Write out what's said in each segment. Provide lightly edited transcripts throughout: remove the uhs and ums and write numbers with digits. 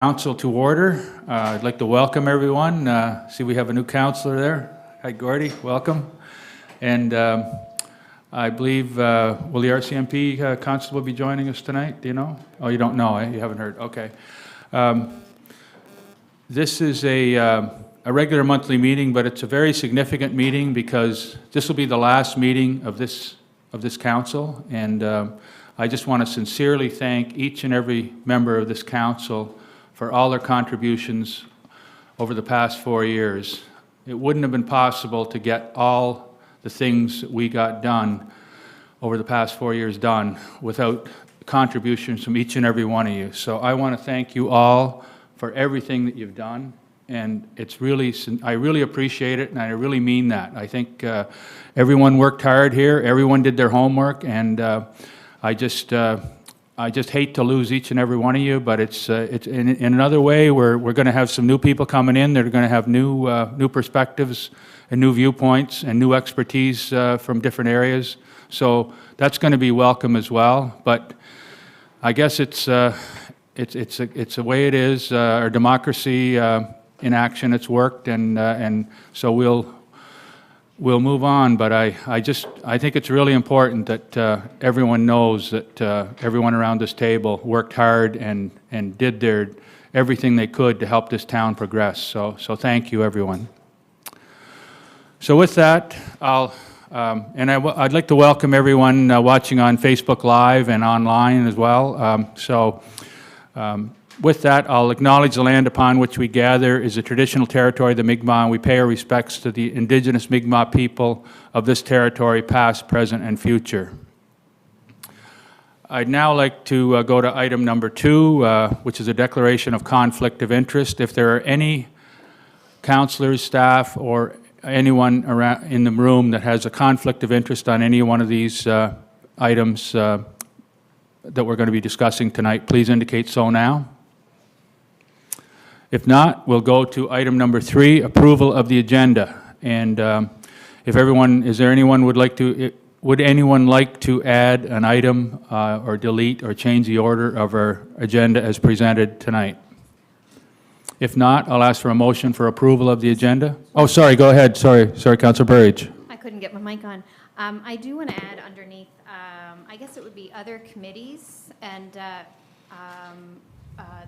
Council to order. I'd like to welcome everyone. See, we have a new councillor there. Hi, Gordy. Welcome. And I believe, will the RCMP council be joining us tonight? Do you know? Oh, you don't know, eh? You haven't heard. Okay. This is a regular monthly meeting, but it's a very significant meeting because this will be the last meeting of this council. And I just want to sincerely thank each and every member of this council for all their contributions over the past 4 years. It wouldn't have been possible to get all the things that we got done over the past 4 years done without contributions from each and every one of you. So I want to thank you all for everything that you've done, and it's really, I really appreciate it, and I really mean that. I think everyone worked hard here, everyone did their homework, and I just hate to lose each and every one of you, but it's in another way. We're going to have some new people coming in. They're going to have new perspectives and new viewpoints and new expertise from different areas. So that's going to be welcome as well. But I guess it's the way it is. Our democracy in action. It's worked, and so we'll move on, but I think it's really important that everyone knows that everyone around this table worked hard and did everything they could to help this town progress. So thank you, everyone. So with that, I'd like to welcome everyone watching on Facebook Live and online as well. With that, I'll acknowledge the land upon which we gather is the traditional territory of the Mi'kmaq, and we pay our respects to the Indigenous Mi'kmaq people of this territory, past, present, and future. I'd now like to go to item number 2, which is a declaration of conflict of interest. If there are any councillors, staff, or anyone around in the room that has a conflict of interest on any one of these items that we're going to be discussing tonight, please indicate so now. If not, we'll go to item number 3, approval of the agenda. And if everyone, is there anyone would anyone like to add an item or delete or change the order of our agenda as presented tonight? If not, I'll ask for a motion for approval of the agenda. Oh, sorry, go ahead. Sorry, Councillor Burridge. I couldn't get my mic on. I do want to add underneath, I guess it would be other committees and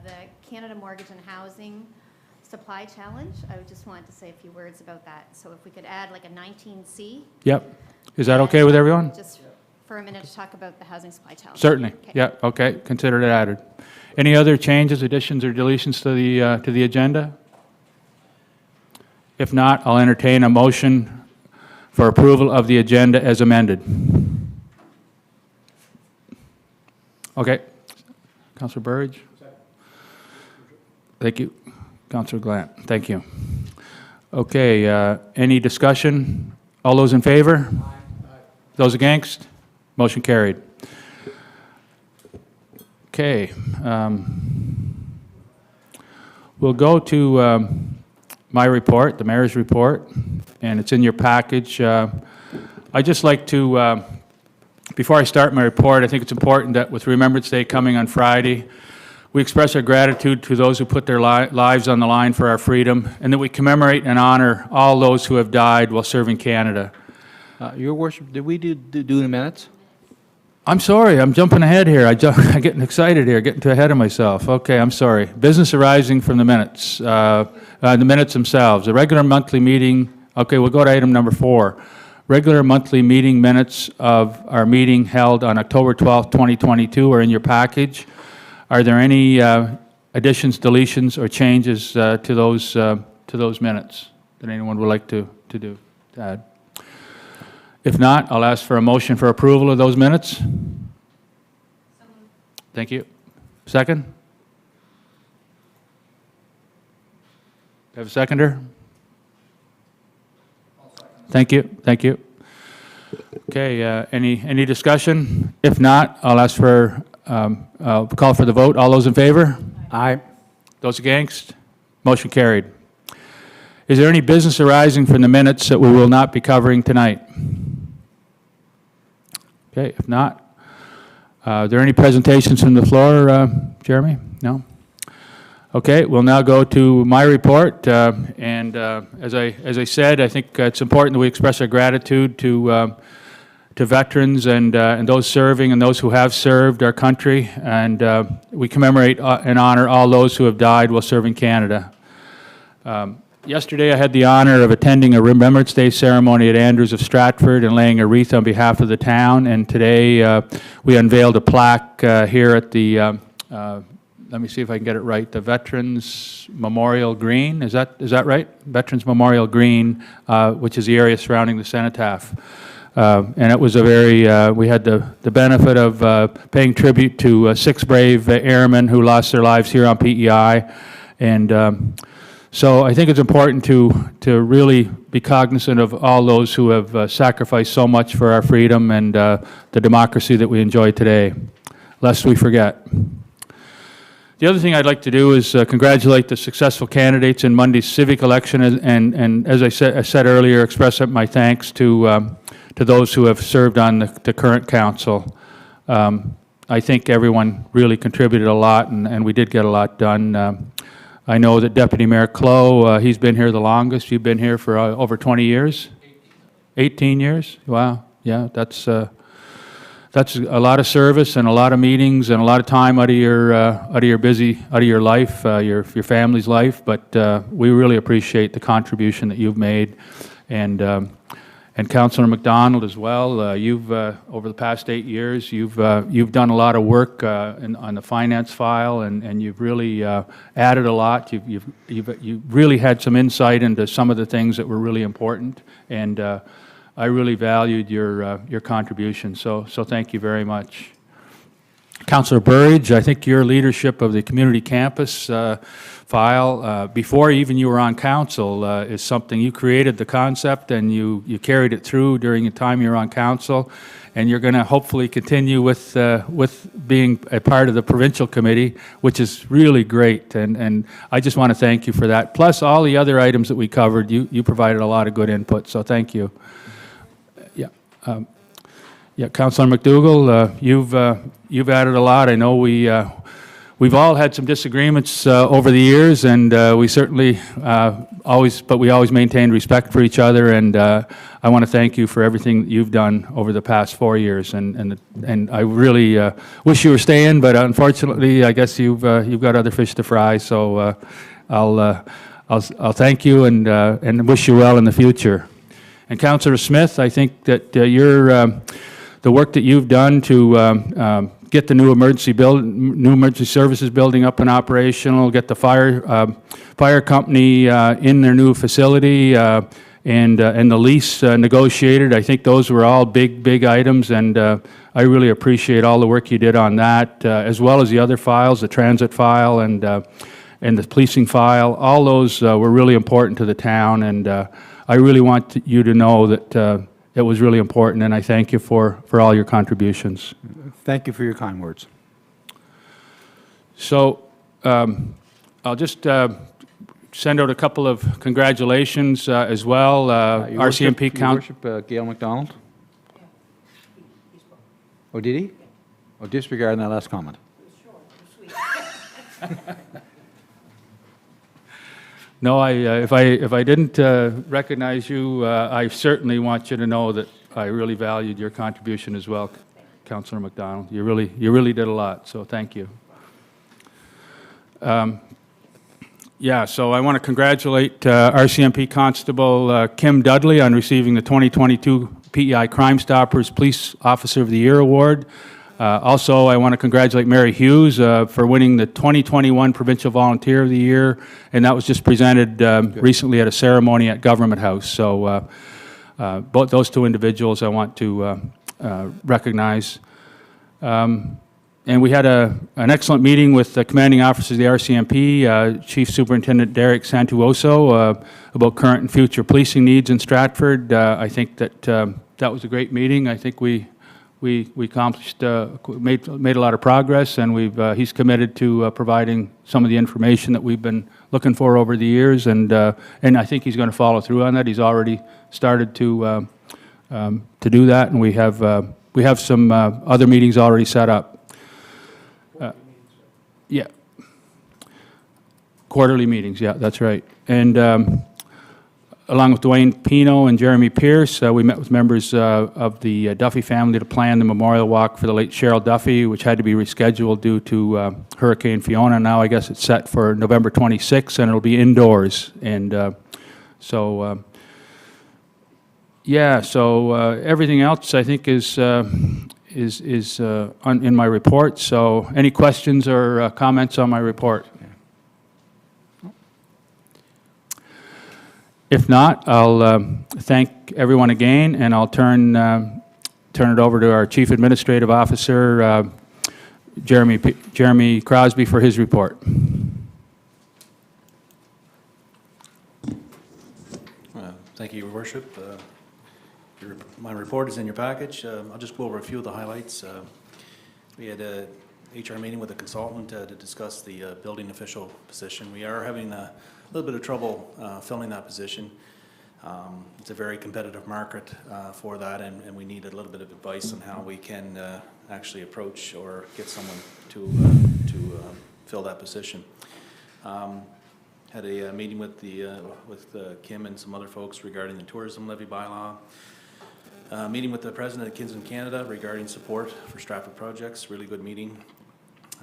the Canada Mortgage and Housing Supply Challenge. I would just want to say a few words about that. So if we could add like a 19C. Yep. Is that okay with everyone? Just for a minute to talk about the Housing Supply Challenge. Certainly. Okay. Yeah, okay. Consider it added. Any other changes, additions, or deletions to the agenda? If not, I'll entertain a motion for approval of the agenda as amended. Okay. Councillor Burridge? Thank you. Councillor Glant, thank you. Okay, any discussion? All those in favor? Aye. Those against? Motion carried. Okay. We'll go to my report, the mayor's report, and it's in your package. I'd just like to, before I start my report, I think it's important that with Remembrance Day coming on Friday, we express our gratitude to those who put their lives on the line for our freedom, and that we commemorate and honor all those who have died while serving Canada. Your Worship, did we do the minutes? I'm sorry, I'm jumping ahead here. I'm getting excited here, getting too ahead of myself. Okay, I'm sorry. Business arising from the minutes themselves. The regular monthly meeting, okay, we'll go to item number 4. Regular monthly meeting minutes of our meeting held on October 12th, 2022 are in your package. Are there any additions, deletions, or changes to those minutes that anyone would like to add? If not, I'll ask for a motion for approval of those minutes. Thank you. Second? Have a seconder? Thank you. Thank you. Okay. Any discussion? If not, I'll ask for. I'll call for the vote. All those in favor? Aye. Those against? Motion carried. Is there any business arising from the minutes that we will not be covering tonight? Okay, if not, are there any presentations from the floor, Jeremy? No? Okay, we'll now go to my report, and as I said, I think it's important that we express our gratitude to veterans and those serving and those who have served our country, and we commemorate and honor all those who have died while serving Canada. Yesterday, I had the honor of attending a Remembrance Day ceremony at Andrews of Stratford and laying a wreath on behalf of the town, and today we unveiled a plaque here at the let me see if I can get it right, the Veterans Memorial Green, is that right? Veterans Memorial Green, which is the area surrounding the cenotaph. And it was a very, we had the benefit of paying tribute to 6 brave airmen who lost their lives here on PEI. And so I think it's important to really be cognizant of all those who have sacrificed so much for our freedom and the democracy that we enjoy today, lest we forget. The other thing I'd like to do is congratulate the successful candidates in Monday's civic election, and as I said earlier, express my thanks to those who have served on the current council. I think everyone really contributed a lot, and we did get a lot done. I know that Deputy Mayor Clow, he's been here the longest. You've been here for over 20 years? 18 years? Wow, yeah, that's a lot of service and a lot of meetings and a lot of time out of your life, your family's life. But we really appreciate the contribution that you've made, and Councillor MacDonald as well. You've over the past 8 years, you've done a lot of work on the finance file, and you've really added a lot. You've really had some insight into some of the things that were really important, and I really valued your contribution, so thank you very much. Councillor Burridge, I think your leadership of the community campus file, before even you were on council, is something you created the concept, and you carried it through during the time you were on council, and you're going to hopefully continue with being a part of the provincial committee, which is really great, and I just want to thank you for that. Plus all the other items that we covered, you provided a lot of good input, so thank you. Yeah, Councillor McDougall, you've added a lot. I know we've all had some disagreements over the years, and we certainly always maintained respect for each other. And I want to thank you for everything that you've done over the past 4 years. And I really wish you were staying, but unfortunately, I guess you've got other fish to fry. So I'll thank you and wish you well in the future. And Councillor Smith, I think that the work that you've done to get the new emergency services building up and operational, get the fire company in their new facility, and the lease negotiated. I think those were all big items, and I really appreciate all the work you did on that, as well as the other files, the transit file and the policing file. All those were really important to the town, and I really want you to know that it was really important, and I thank you for all your contributions. Thank you for your kind words. So I'll just send out a couple of congratulations as well. RCMP Council. Your Worship, Gail MacDonald? Oh, did he? Oh, disregarding that last comment. No, if I didn't recognize you, I certainly want you to know that I really valued your contribution as well, Councillor MacDonald. You really did a lot, so thank you. Yeah, so I want to congratulate RCMP Constable Kim Dudley on receiving the 2022 PEI Crime Stoppers Police Officer of the Year Award. Also, I want to congratulate Mary Hughes for winning the 2021 Provincial Volunteer of the Year, and that was just presented recently at a ceremony at Government House. So both those two individuals I want to recognize. And we had an excellent meeting with the commanding officers of the RCMP, Chief Superintendent Derek Santuoso, about current and future policing needs in Stratford. I think that that was a great meeting. I think we accomplished, made a lot of progress, and he's committed to providing some of the information that we've been looking for over the years, and I think he's going to follow through on that. He's already started to do that, and we have some other meetings already set up. Yeah. Quarterly meetings, yeah, that's right. And along with Dwayne Pino and Jeremy Pierce, we met with members of the Duffy family to plan the memorial walk for the late Cheryl Duffy, which had to be rescheduled due to Hurricane Fiona. Now I guess it's set for November 26th, and it'll be indoors. And everything else I think is in my report. So any questions or comments on my report? If not, I'll thank everyone again, and I'll turn it over to our Chief Administrative Officer, Jeremy Crosby, for his report. Thank you, Your Worship. My report is in your package. I'll just go over a few of the highlights. We had a HR meeting with a consultant to discuss the building official position. We are having a little bit of trouble filling that position. It's a very competitive market for that, and we need a little bit of advice on how we can actually approach or get someone to fill that position. Had a meeting with Kim and some other folks regarding the tourism levy bylaw. Meeting with the president of Kinsman Canada regarding support for Stratford projects. Really good meeting.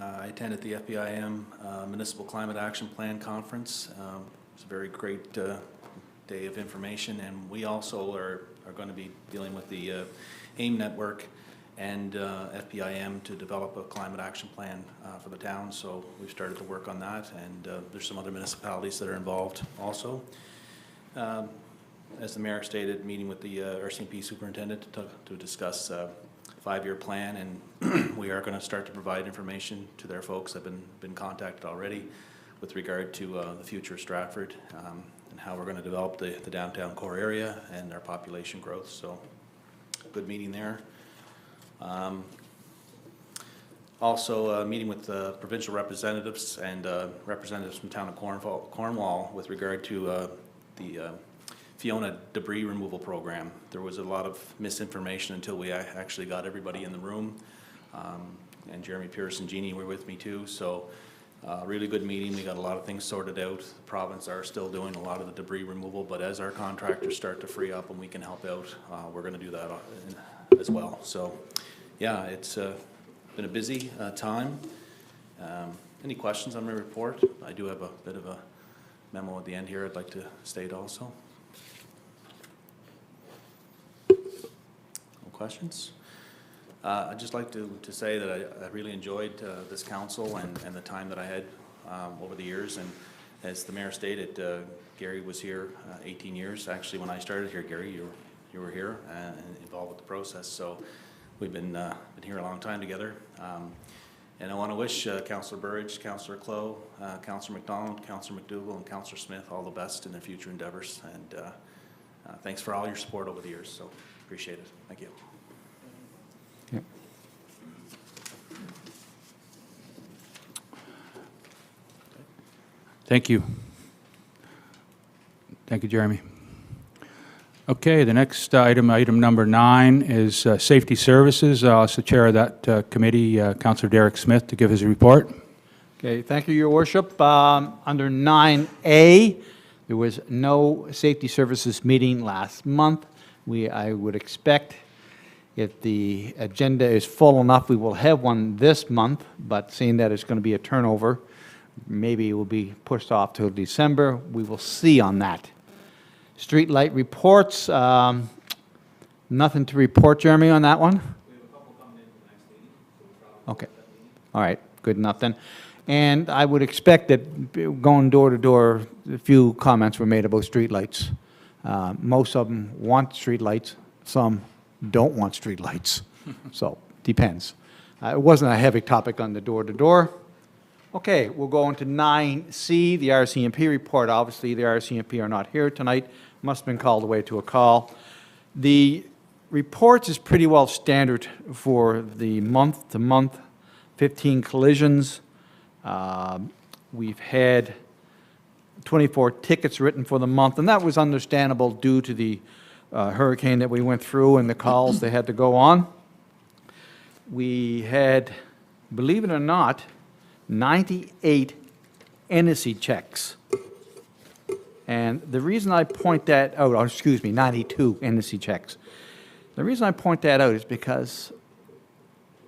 I attended the FBIM Municipal Climate Action Plan Conference. It was a very great day of information, and we also are going to be dealing with the AIM network and FBIM to develop a climate action plan for the town. So we've started to work on that, and there's some other municipalities that are involved also. As the mayor stated, meeting with the RCMP superintendent to discuss five-year plan, and we are going to start to provide information to their folks. I've been contacted already with regard to the future of Stratford and how we're going to develop the downtown core area and our population growth. So good meeting there. Also meeting with provincial representatives and representatives from the town of Cornwall with regard to the Fiona debris removal program. There was a lot of misinformation until we actually got everybody in the room. And Jeremy Pierce and Jeannie were with me too. So really good meeting. We got a lot of things sorted out. The province are still doing a lot of the debris removal, but as our contractors start to free up and we can help out, we're going to do that as well. So yeah, it's been a busy time. Any questions on my report? I do have a bit of a memo at the end here I'd like to state also. Questions? I'd just like to say that I really enjoyed this council and the time that I had over the years. And as the mayor stated, Gary was here 18 years. Actually, when I started here, Gary, you were here and involved with the process. So we've been here a long time together. And I want to wish Councillor Burridge, Councillor Clow, Councillor McDonald, Councillor McDougall, and Councillor Smith all the best in their future endeavors. And thanks for all your support over the years. So appreciate it. Thank you. Yep. Thank you. Thank you, Jeremy. Okay, the next item number 9, is safety services. I'll ask the chair of that committee, Councillor Derek Smith, to give his report. Okay, thank you, Your Worship. Under 9A, there was no safety services meeting last month. I would expect, if the agenda is full enough, we will have one this month, but seeing that it's going to be a turnover, maybe it will be pushed off till December. We will see on that. Street light reports, nothing to report, Jeremy, on that one? We have a couple coming in the next meeting. So okay. All right, good enough then. And I would expect that going door to door, a few comments were made about street lights. Most of them want street lights, some don't want street lights. So, depends. It wasn't a heavy topic on the door to door. Okay, we'll go on to 9C, the RCMP report. Obviously, the RCMP are not here tonight. Must have been called away to a call. The reports is pretty well standard for the month to month, 15 collisions. We've had 24 tickets written for the month, and that was understandable due to the hurricane that we went through and the calls they had to go on. We had, believe it or not, 98 NSE checks. And the reason I point that out, or excuse me, 92 NSE checks. The reason I point that out is because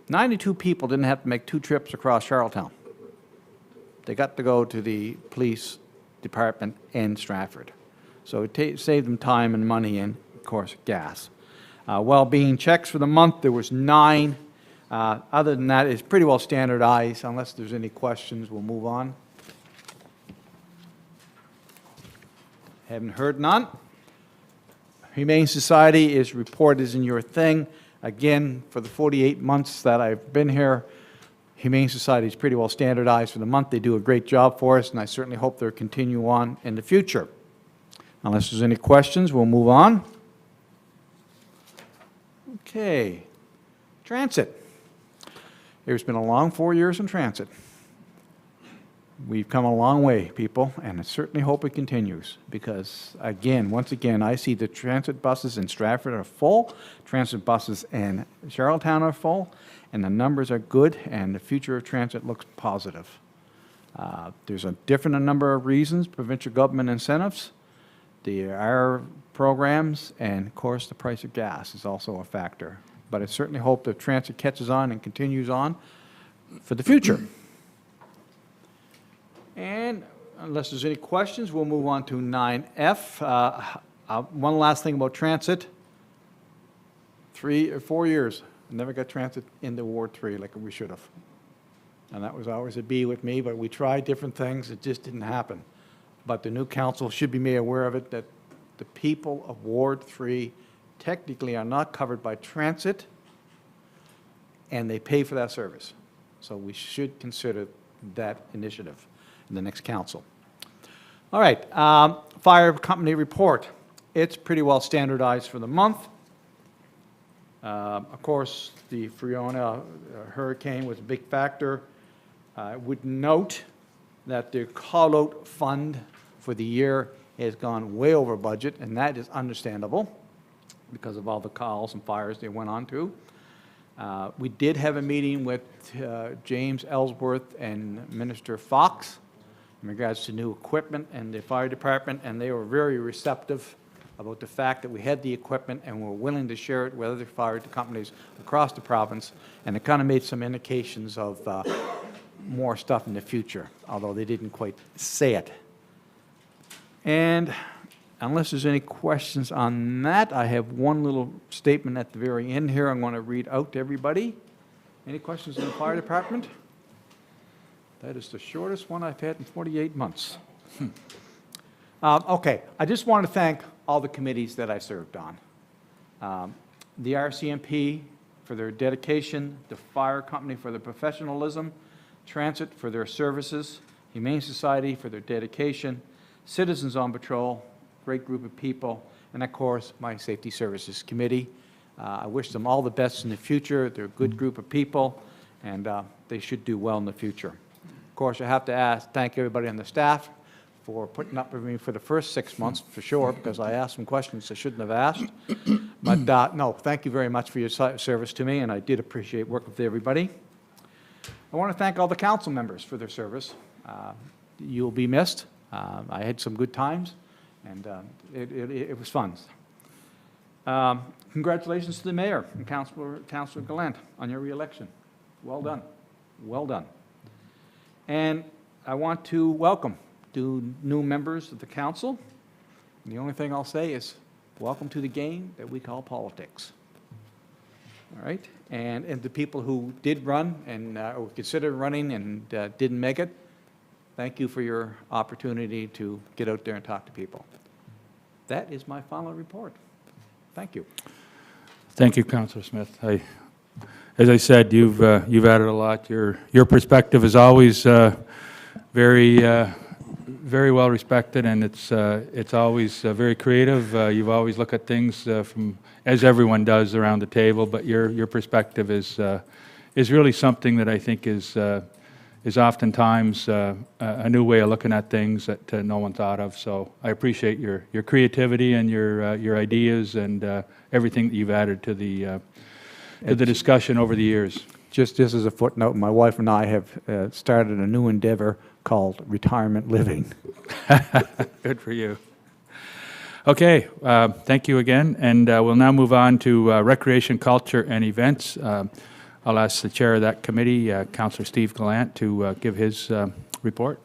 92 people didn't have to make 2 trips across Charlottetown. They got to go to the police department in Stratford. So it saved them time and money and, of course, gas. Well-being checks for the month, there was 9. Other than that, it's pretty well standardized. Unless there's any questions, we'll move on. Haven't heard none. Humane Society is report is in your thing. Again, for the 48 months that I've been here, Humane Society is pretty well standardized for the month. They do a great job for us, and I certainly hope they'll continue on in the future. Unless there's any questions, we'll move on. Okay. Transit. It's been a long 4 years in transit. We've come a long way, people, and I certainly hope it continues because, again, once again, I see the transit buses in Stratford are full, transit buses in Charlottetown are full, and the numbers are good, and the future of transit looks positive. There's a different number of reasons, provincial government incentives, our programs, and, of course, the price of gas is also a factor. But I certainly hope that transit catches on and continues on for the future. And unless there's any questions, we'll move on to 9F. One last thing about transit. 3 or 4 years, I never got transit into Ward 3 like we should have. And that was always a B with me, but we tried different things. It just didn't happen. But the new council should be made aware of it, that the people of Ward 3 technically are not covered by transit, and they pay for that service. So we should consider that initiative in the next council. All right, fire company report. It's pretty well standardized for the month. Of course, the Fiona hurricane was a big factor. I would note that the call-out fund for the year has gone way over budget, and that is understandable because of all the calls and fires they went on to. We did have a meeting with James Ellsworth and Minister Fox in regards to new equipment and the fire department, and they were very receptive about the fact that we had the equipment and were willing to share it with other fire companies across the province, and it kind of made some indications of more stuff in the future, although they didn't quite say it. And unless there's any questions on that, I have one little statement at the very end here I'm going to read out to everybody. Any questions on the fire department? That is the shortest one I've had in 48 months. Okay, I just want to thank all the committees that I served on. The RCMP for their dedication, the fire company for their professionalism, Transit for their services, Humane Society for their dedication, Citizens on Patrol, great group of people, and of course, my Safety Services Committee. I wish them all the best in the future. They're a good group of people, and they should do well in the future. Of course, I have to thank everybody on the staff for putting up with me for the first 6 months, for sure, because I asked some questions I shouldn't have asked. But no, thank you very much for your service to me, and I did appreciate working with everybody. I want to thank all the council members for their service. You'll be missed. I had some good times, and it was fun. Congratulations to the mayor and Councillor Gallant on your re-election. Well done. Well done. And I want to welcome 2 new members of the council. And the only thing I'll say is welcome to the game that we call politics. All right? And the people who did run and or considered running and didn't make it, thank you for your opportunity to get out there and talk to people. That is my final report. Thank you. Thank you, Councillor Smith. As I said, you've added a lot. Your perspective is always very well respected, and it's always very creative. You've always looked at things from, as everyone does around the table, but your perspective is really something that I think is oftentimes a new way of looking at things that no one thought of. So I appreciate your creativity and your ideas and everything that you've added to the discussion over the years. Just as a footnote, my wife and I have started a new endeavor called retirement living. Good for you. Okay, thank you again, and we'll now move on to Recreation, Culture, and Events. I'll ask the chair of that committee, Councillor Steve Gallant, to give his report.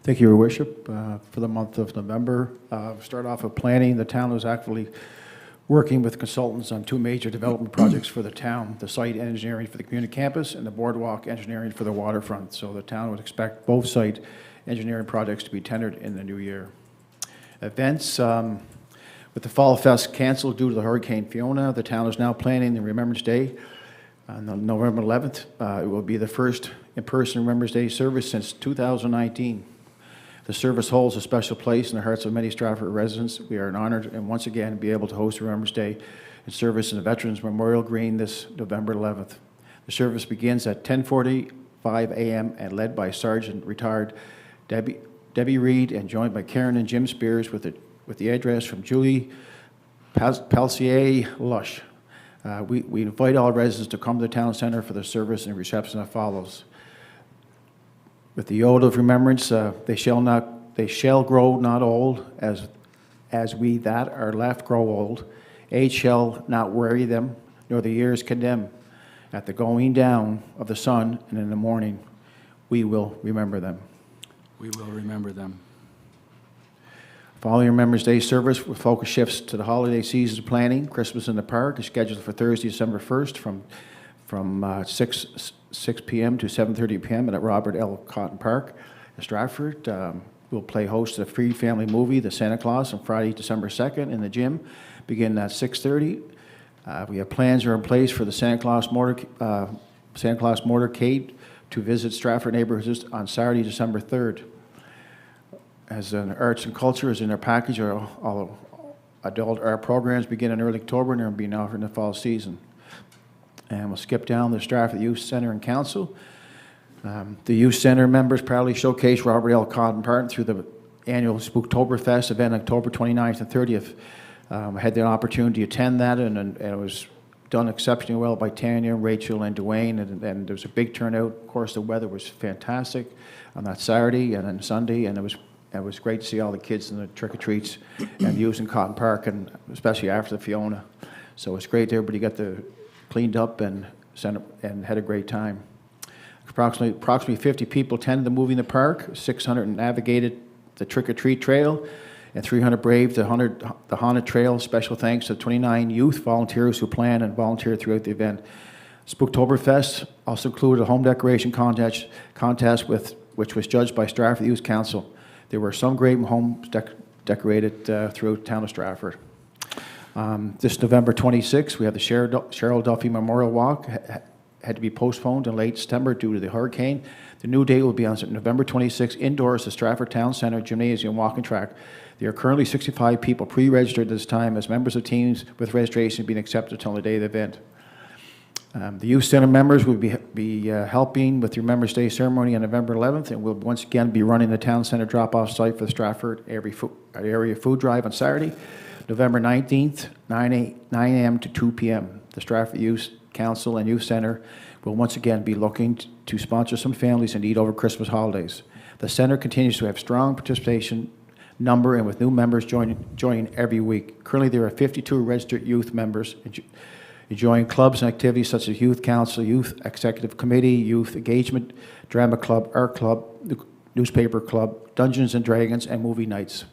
Thank you, Your Worship. For the month of November, start off with planning. The town was actively working with consultants on two major development projects for the town, the site engineering for the community campus and the boardwalk engineering for the waterfront. So the town would expect both site engineering projects to be tendered in the new year. Events, with the Fall Fest canceled due to the Hurricane Fiona, the town is now planning the Remembrance Day on November 11th. It will be the first in-person Remembrance Day service since 2019. The service holds a special place in the hearts of many Stratford residents. We are honored and once again be able to host Remembrance Day in service in the Veterans Memorial Green this November 11th. The service begins at 10:45 a.m. and led by Sergeant Retired Debbie Reed and joined by Karen and Jim Spears with the address from Julie Pelsier Lush. We invite all residents to come to the town center for the service and reception that follows. With the oath of remembrance, they shall grow not old, as we that are left grow old. Age shall not weary them, nor the years condemn. At the going down of the sun and in the morning, we will remember them. We will remember them. Following Remembrance Day service, with focus shifts to the holiday season planning. Christmas in the Park is scheduled for Thursday, December 1st from 6 p.m. to 7:30 p.m. at Robert L. Cotton Park in Stratford. We'll play host to the free family movie, The Santa Claus, on Friday, December 2nd in the gym, beginning at 6:30. We have plans are in place for the Santa Claus motorcade to visit Stratford neighborhoods on Saturday, December 3rd. As an arts and culture is in our package, all adult art programs begin in early October and are being offered in the fall season. And we'll skip down the Stratford Youth Center and Council. The Youth Center members proudly showcase Robert L. Cotton Park through the annual Spooktoberfest event on October 29th and 30th. I had the opportunity to attend that, and it was done exceptionally well by Tanya, Rachel, and Dwayne, and there was a big turnout. Of course, the weather was fantastic on that Saturday and then Sunday, and it was great to see all the kids in the trick-or-treats and using Cotton Park, and especially after the Fiona. So it's great that everybody got cleaned up and had a great time. Approximately 50 people attended the movie in the park, 600 navigated the trick-or-treat trail, and 300 braved the haunted trail. Special thanks to 29 youth volunteers who planned and volunteered throughout the event. Spooktoberfest also included a home decoration contest which was judged by Stratford Youth Council. There were some great homes decorated throughout the town of Stratford. This November 26th, we have the Cheryl Duffy Memorial Walk. Had to be postponed in late September due to the hurricane. The new date will be on November 26th indoors at Stratford Town Center Gymnasium Walking Track. There are currently 65 people pre-registered at this time as members of teams with registration being accepted until the day of the event. The Youth Center members will be helping with the Remembrance Day ceremony on November 11th, and will once again be running the Town Center drop-off site for the Stratford area food drive on Saturday, November 19th, 9 a.m. to 2 p.m. The Stratford Youth Council and Youth Center will once again be looking to sponsor some families in need over Christmas holidays. The center continues to have strong participation number and with new members joining every week. Currently, there are 52 registered youth members enjoying clubs and activities such as Youth Council, Youth Executive Committee, Youth Engagement, Drama Club, Art Club, Newspaper Club, Dungeons and Dragons, and movie nights.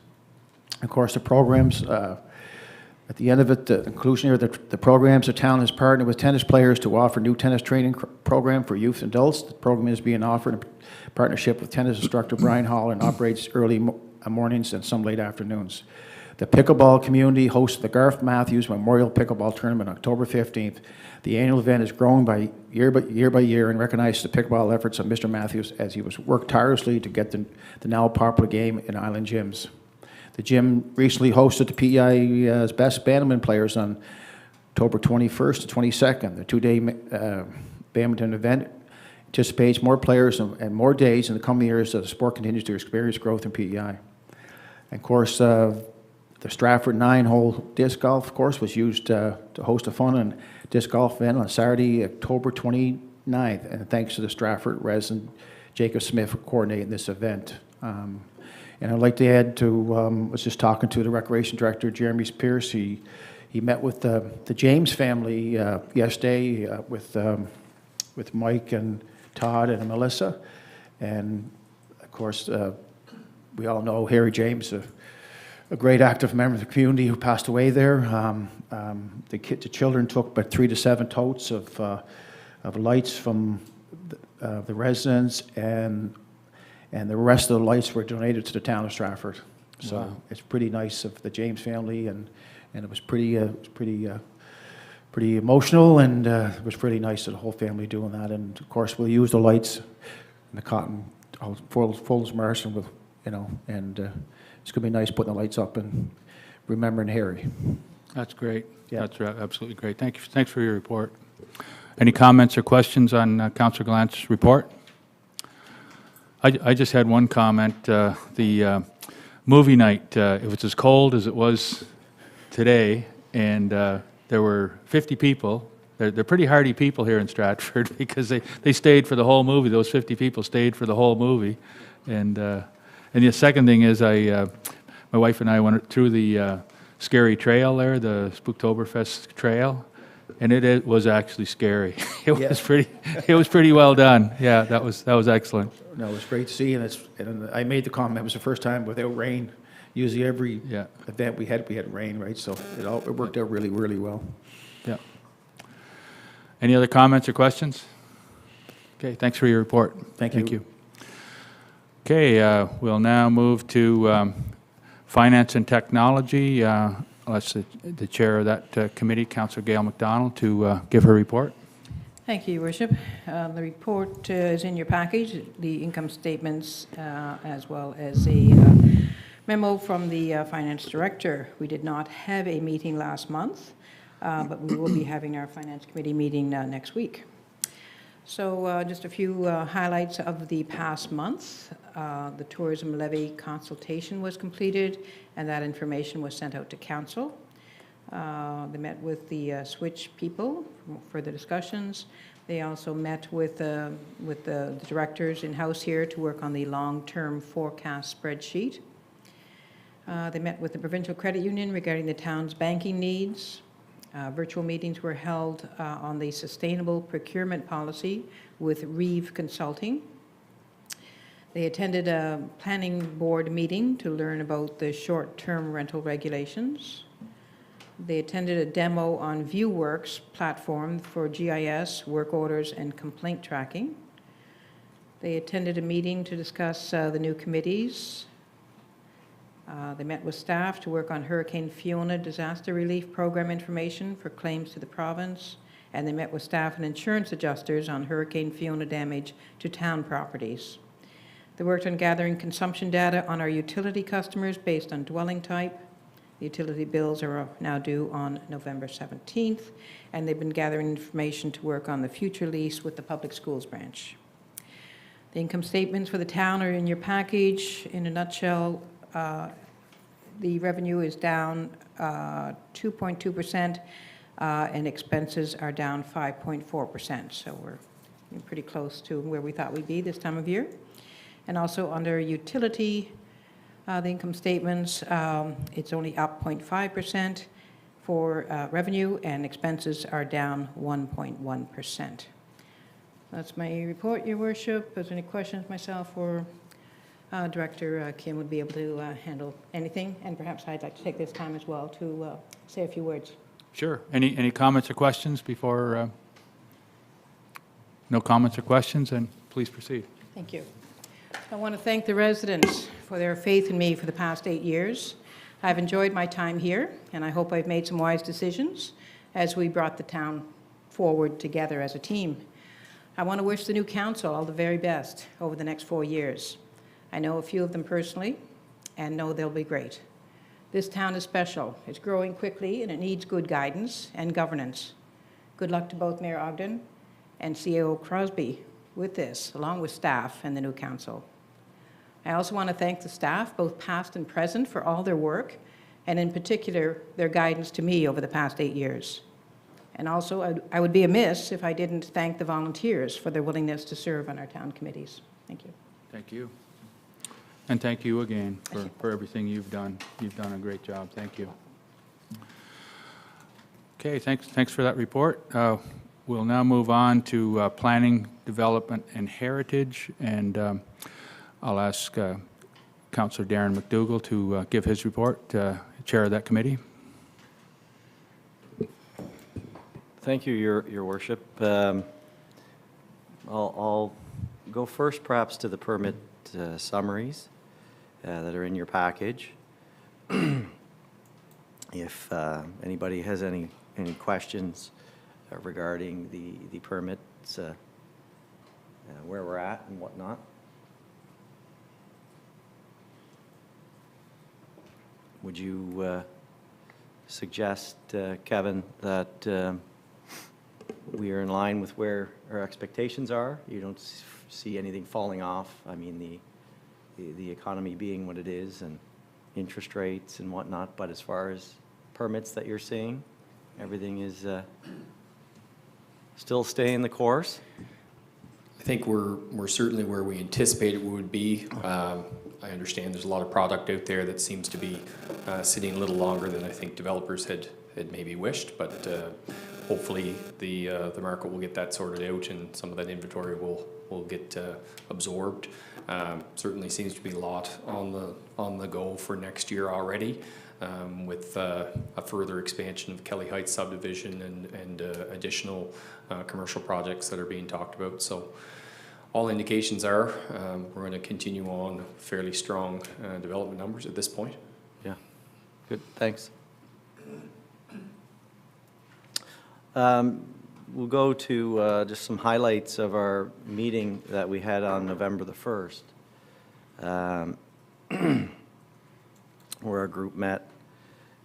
Of course, the programs, at the end of it, the conclusion here, the programs, the town has partnered with tennis players to offer new tennis training program for youth and adults. The program is being offered in partnership with tennis instructor Brian Hall and operates early mornings and some late afternoons. The pickleball community hosts the Garth Matthews Memorial Pickleball Tournament on October 15th. The annual event is growing by year and recognizes the pickleball efforts of Mr. Matthews as he was worked tirelessly to get the now popular game in Island gyms. The gym recently hosted the PEI's best badminton players on October 21st to 22nd. The two-day badminton event anticipates more players and more days in the coming years as the sport continues to experience growth in PEI. And of course, the Stratford 9-hole disc golf course was used to host a fun and disc golf event on Saturday, October 29th. And thanks to the Stratford resident Jacob Smith for coordinating this event. And I'd like to add to, was just talking to the Recreation Director, Jeremy Pierce. He met with the James family yesterday with Mike and Todd and Melissa. And of course, we all know Harry James, a great active member of the community who passed away there. The children took about 3 to 7 totes of lights from the residents, and the rest of the lights were donated to the town of Stratford. So Wow. it's pretty nice of the James family, and it was pretty emotional, and it was pretty nice of the whole family doing that. And of course, we'll use the lights and the cotton full immersion with, and it's gonna be nice putting the lights up and remembering Harry. That's great. Yeah. That's absolutely great. Thank you. Thanks for your report. Any comments or questions on Councillor Gallant's report? I just had one comment. The movie night, it was as cold as it was today, and there were 50 people. They're pretty hardy people here in Stratford because they stayed for the whole movie. Those 50 people stayed for the whole movie. And the second thing is my wife and I went through the scary trail there, the Spooktoberfest trail, and it was actually scary. It was pretty well done. Yeah, that was excellent. No, it was great to see, and I made the comment, it was the first time without rain. Usually every event we had rain, right? So it worked out really, really well. Yeah. Any other comments or questions? Okay, thanks for your report. Thank you. Okay, we'll now move to Finance and Technology. Let's the chair of that committee, Councillor Gail MacDonald, to give her report. Thank you, Your Worship. The report is in your package, the income statements, as well as a memo from the Finance Director. We did not have a meeting last month, but we will be having our Finance Committee meeting next week. So just a few highlights of the past month. The tourism levy consultation was completed, and that information was sent out to Council. They met with the Switch people for further discussions. They also met with the directors in-house here to work on the long-term forecast spreadsheet. They met with the Provincial Credit Union regarding the town's banking needs. Virtual meetings were held on the sustainable procurement policy with Reeve Consulting. They attended a planning board meeting to learn about the short-term rental regulations. They attended a demo on ViewWorks platform for GIS, work orders, and complaint tracking. They attended a meeting to discuss the new committees. They met with staff to work on Hurricane Fiona disaster relief program information for claims to the province, and they met with staff and insurance adjusters on Hurricane Fiona damage to town properties. They worked on gathering consumption data on our utility customers based on dwelling type. The utility bills are now due on November 17th, and they've been gathering information to work on the future lease with the public schools branch. The income statements for the town are in your package. In a nutshell, the revenue is down 2.2%, and expenses are down 5.4%. So we're pretty close to where we thought we'd be this time of year. And also under utility, the income statements, it's only up 0.5% for revenue, and expenses are down 1.1%. That's my report, Your Worship. If there's any questions, myself or Director Kim would be able to handle anything, and perhaps I'd like to take this time as well to say a few words. Sure. Any comments or questions before? No comments or questions, and please proceed. Thank you. I want to thank the residents for their faith in me for the past 8 years. I've enjoyed my time here, and I hope I've made some wise decisions as we brought the town forward together as a team. I want to wish the new council all the very best over the next 4 years. I know a few of them personally and know they'll be great. This town is special. It's growing quickly, and it needs good guidance and governance. Good luck to both Mayor Ogden and CAO Crosby with this, along with staff and the new council. I also want to thank the staff, both past and present, for all their work, and in particular, their guidance to me over the past 8 years. And also, I would be amiss if I didn't thank the volunteers for their willingness to serve on our town committees. Thank you. Thank you. And thank you again for everything you've done. You've done a great job. Thank you. Okay, thanks for that report. We'll now move on to Planning, Development, and Heritage, and I'll ask Councillor Darren McDougall to give his report, chair of that committee. Thank you, Your Worship. I'll go first perhaps to the permit summaries that are in your package. If anybody has any questions regarding the permits, where we're at and whatnot. Would you suggest, Kevin, that we are in line with where our expectations are? You don't see anything falling off? I mean, the economy being what it is and interest rates and whatnot, but as far as permits that you're seeing, everything is still staying the course? I think we're certainly where we anticipated we would be. I understand there's a lot of product out there that seems to be sitting a little longer than I think developers had maybe wished, but hopefully the market will get that sorted out and some of that inventory will get absorbed. Certainly seems to be a lot on the go for next year already, with a further expansion of Kelly Heights subdivision and additional commercial projects that are being talked about. So all indications are we're going to continue on fairly strong development numbers at this point. Yeah, good, thanks. We'll go to just some highlights of our meeting that we had on November the 1st, where our group met.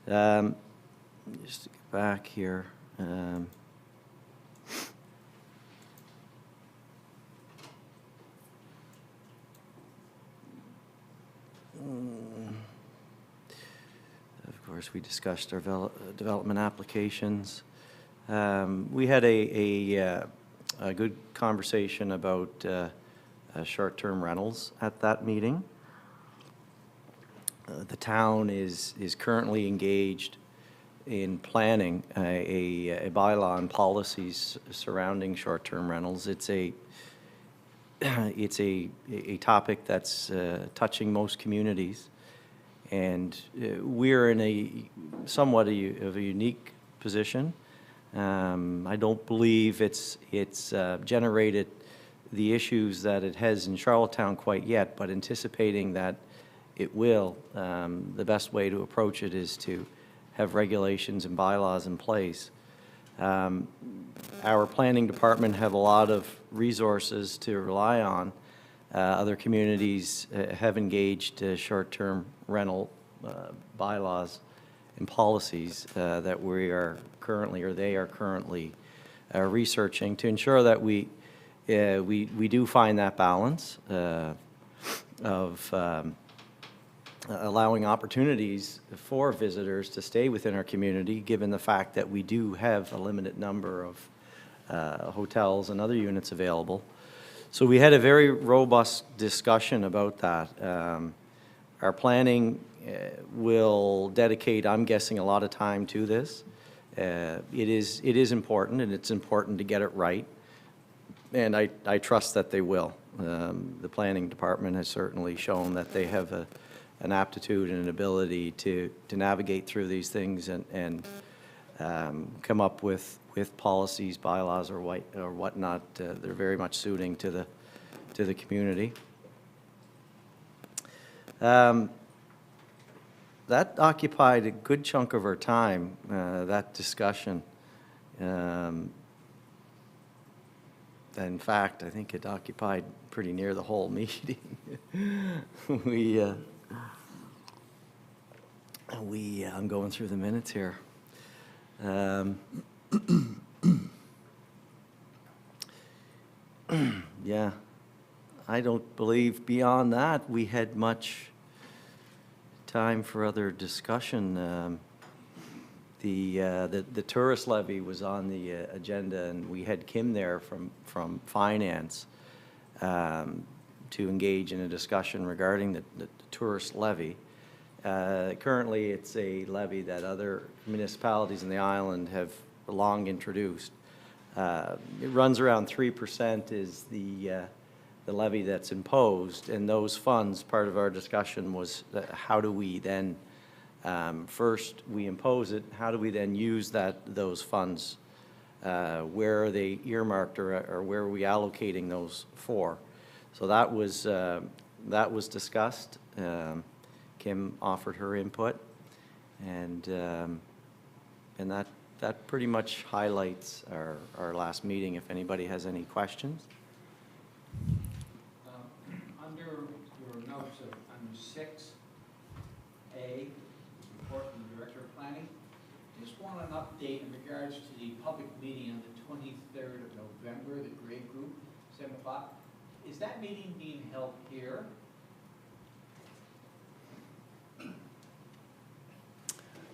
Just to get back here. Of course, we discussed our development applications. We had a good conversation about short-term rentals at that meeting. The town is currently engaged in planning a bylaw and policies surrounding short-term rentals. It's a topic that's touching most communities, and we're in a somewhat of a unique position. I don't believe it's generated the issues that it has in Charlottetown quite yet, but anticipating that it will, the best way to approach it is to have regulations and bylaws in place. Our planning department have a lot of resources to rely on. Other communities have engaged short-term rental bylaws and policies that we are currently, or they are currently researching to ensure that we do find that balance of allowing opportunities for visitors to stay within our community, given the fact that we do have a limited number of hotels and other units available. So we had a very robust discussion about that. Our planning will dedicate, I'm guessing, a lot of time to this. It is important, and it's important to get it right, and I trust that they will. The planning department has certainly shown that they have an aptitude and an ability to navigate through these things and come up with policies, bylaws, or whatnot. They're very much suiting to the community. That occupied a good chunk of our time, that discussion. In fact, I think it occupied pretty near the whole meeting. I'm going through the minutes here. Yeah, I don't believe beyond that we had much time for other discussion. The tourist levy was on the agenda, and we had Kim there from finance. to engage in a discussion regarding the tourist levy. Currently, it's a levy that other municipalities in the island have long introduced. It runs around 3% is the levy that's imposed, and those funds, part of our discussion was how do we then, first we impose it, how do we then use those funds? Where are they earmarked, or where are we allocating those for? So that was discussed. Kim offered her input, and that pretty much highlights our last meeting. If anybody has any questions. Under your notes of under 6A, report from the Director of Planning, just want an update in regards to the public meeting on the 23rd of November, the grade group, 7 o'clock. Is that meeting being held here?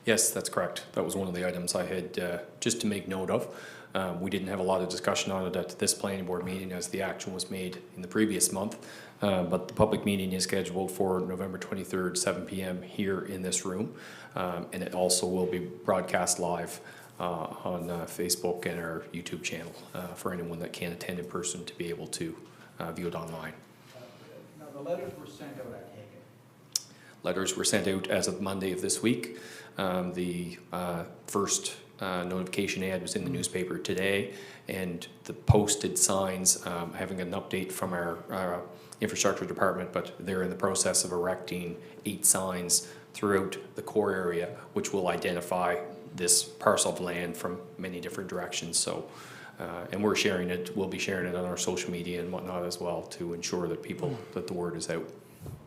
Yes, that's correct. That was one of the items I had just to make note of. We didn't have a lot of discussion on it at this planning board meeting as the action was made in the previous month. But the public meeting is scheduled for November 23rd, 7 p.m. here in this room. And it also will be broadcast live on Facebook and our YouTube channel for anyone that can't attend in person to be able to view it online. Now, the letters were sent out, I take it. Letters were sent out as of Monday of this week. The first notification ad was in the newspaper today, and the posted signs, having an update from our infrastructure department, but they're in the process of erecting 8 signs throughout the core area, which will identify this parcel of land from many different directions. So, and we're sharing it, we'll be sharing it on our social media and whatnot as well to ensure that people, that the word is out.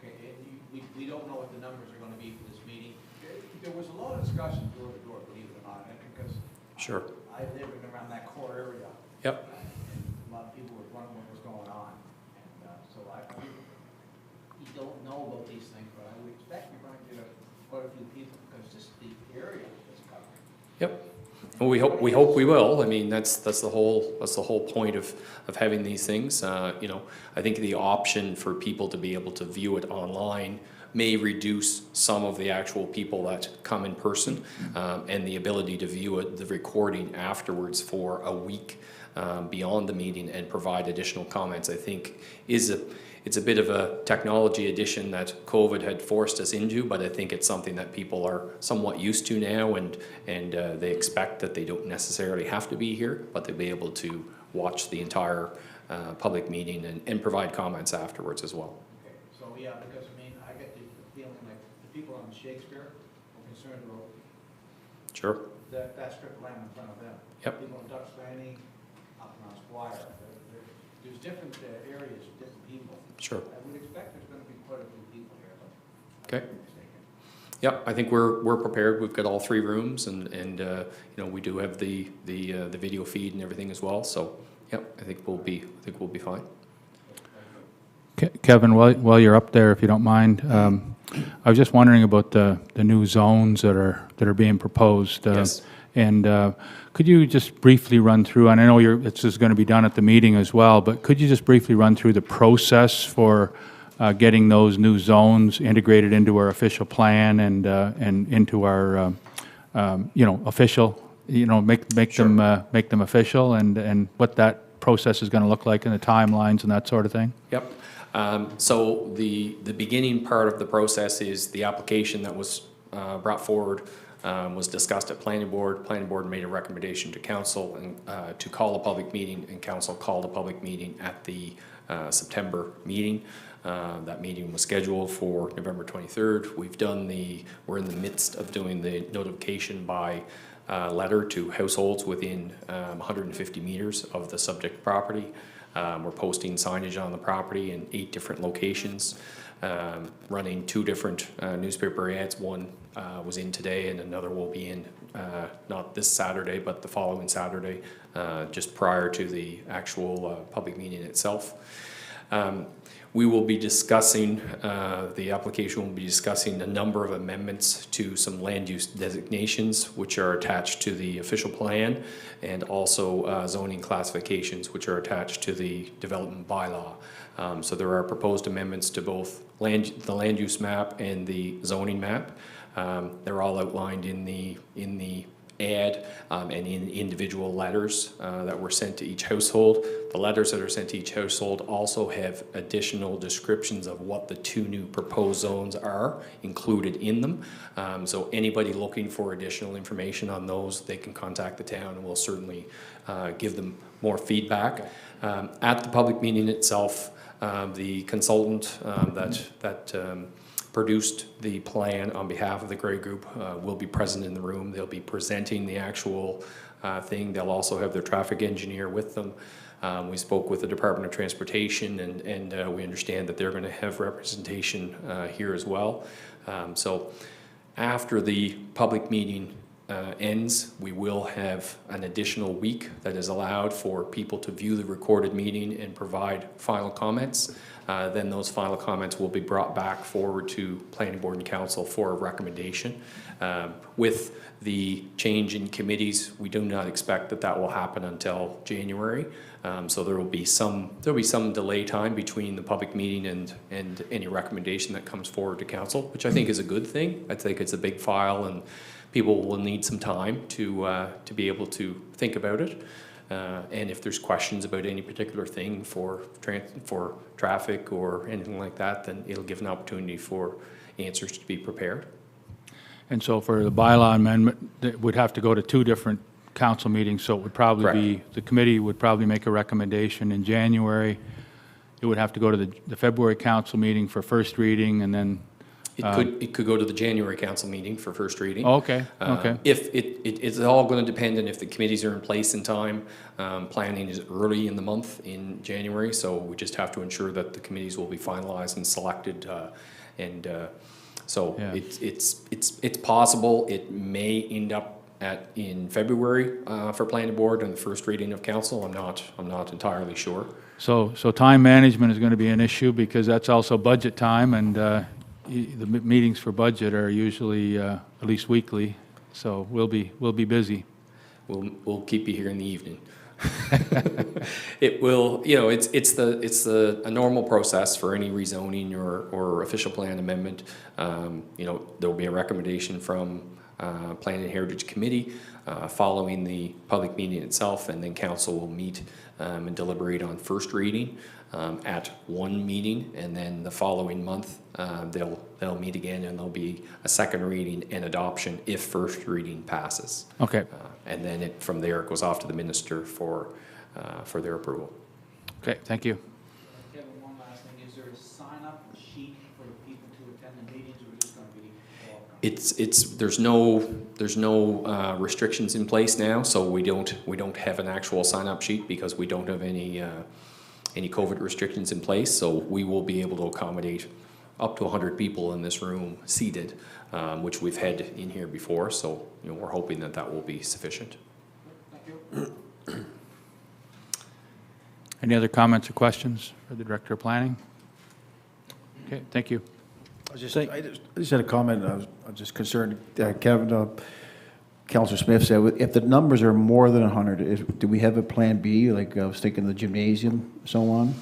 Okay, we don't know what the numbers are going to be for this meeting. There was a lot of discussion door to door, believe it or not, because Sure. I live in around that core area. Yep. And a lot of people were wondering what was going on. And so you don't know about these things, but I would expect you're going to get quite a few people because just the area is covered. Yep. Well, we hope we will. I mean, that's the whole point of having these things. You know, I think the option for people to be able to view it online may reduce some of the actual people that come in person, and the ability to view it, the recording afterwards for a week beyond the meeting and provide additional comments, I think it's a bit of a technology addition that COVID had forced us into, but I think it's something that people are somewhat used to now, and they expect that they don't necessarily have to be here, but they'll be able to watch the entire public meeting and provide comments afterwards as well. Okay, so yeah, because I mean, I get the feeling like the people on Shakespeare are concerned about Sure. that strip of land in front of them. Yep. People on Dutch Landing, up on Squire, there's different areas, different people. Sure. I would expect there's going to be quite a few people here, but I Okay. could be mistaken. Yeah, I think we're prepared. We've got all 3 rooms, and you know, we do have the video feed and everything as well. So, yep, I think we'll be fine. Kevin, while you're up there, if you don't mind, I was just wondering about the new zones that are being proposed. Yes. And could you just briefly run through, and I know this is going to be done at the meeting as well, but could you just briefly run through the process for getting those new zones integrated into our official plan and into our, you know, official, you know, make them official, and what that process is going to look like, and the timelines and that sort of thing? Yep. So the beginning part of the process is the application that was brought forward was discussed at planning board. Planning board made a recommendation to council and to call a public meeting, and council called a public meeting at the September meeting. That meeting was scheduled for November 23rd. We're in the midst of doing the notification by letter to households within 150 meters of the subject property. We're posting signage on the property in 8 different locations, running 2 different newspaper ads. One was in today, and another will be in not this Saturday, but the following Saturday, just prior to the actual public meeting itself. We will be discussing, the application will be discussing a number of amendments to some land use designations, which are attached to the official plan, and also zoning classifications, which are attached to the development bylaw. So there are proposed amendments to both the land use map and the zoning map. They're all outlined in the ad and in individual letters that were sent to each household. The letters that are sent to each household also have additional descriptions of what the 2 new proposed zones are included in them. So anybody looking for additional information on those, they can contact the town, and we'll certainly give them more feedback. At the public meeting itself, the consultant that produced the plan on behalf of the Gray Group will be present in the room. They'll be presenting the actual thing. They'll also have their traffic engineer with them. We spoke with the Department of Transportation, and we understand that they're going to have representation here as well. So after the public meeting ends, we will have an additional week that is allowed for people to view the recorded meeting and provide final comments. Then those final comments will be brought back forward to Planning Board and Council for a recommendation. With the change in committees, we do not expect that will happen until January. So there will be some delay time between the public meeting and any recommendation that comes forward to Council, which I think is a good thing. I think it's a big file, and people will need some time to be able to think about it. And if there's questions about any particular thing for traffic or anything like that, then it'll give an opportunity for answers to be prepared. And so for the bylaw amendment, it would have to go to 2 different council meetings, so it would probably be, the committee would probably make a recommendation in January. It would have to go to the February council meeting for first reading, and then... It could go to the January council meeting for first reading. Okay, okay. If it's all going to depend on if the committees are in place in time. Planning is early in the month in January, so we just have to ensure that the committees will be finalized and selected. So Yeah. it's possible it may end up in February for Planning Board and the first reading of council. I'm not entirely sure. So time management is going to be an issue, because that's also budget time, and the meetings for budget are usually at least weekly, so we'll be busy. We'll keep you here in the evening. It will, it's a normal process for any rezoning or official plan amendment. There'll be a recommendation from Plan and Heritage Committee following the public meeting itself, and then council will meet and deliberate on first reading at one meeting, and then the following month they'll meet again, and there'll be a second reading and adoption if first reading passes. Okay. And then from there it goes off to the minister for their approval. Okay, thank you. Kevin, one last thing. Is there a sign-up sheet for the people to attend the meetings, or is it going to be? There's no restrictions in place now, so we don't have an actual sign-up sheet because we don't have any COVID restrictions in place. So we will be able to accommodate up to 100 people in this room seated, which we've had in here before. So we're hoping that will be sufficient. Thank you. Any other comments or questions for the Director of Planning? Okay, thank you. I just had a comment. I was just concerned, Kevin, Councillor Smith said, if the numbers are more than 100, do we have a plan B, like I was thinking the gymnasium, so on,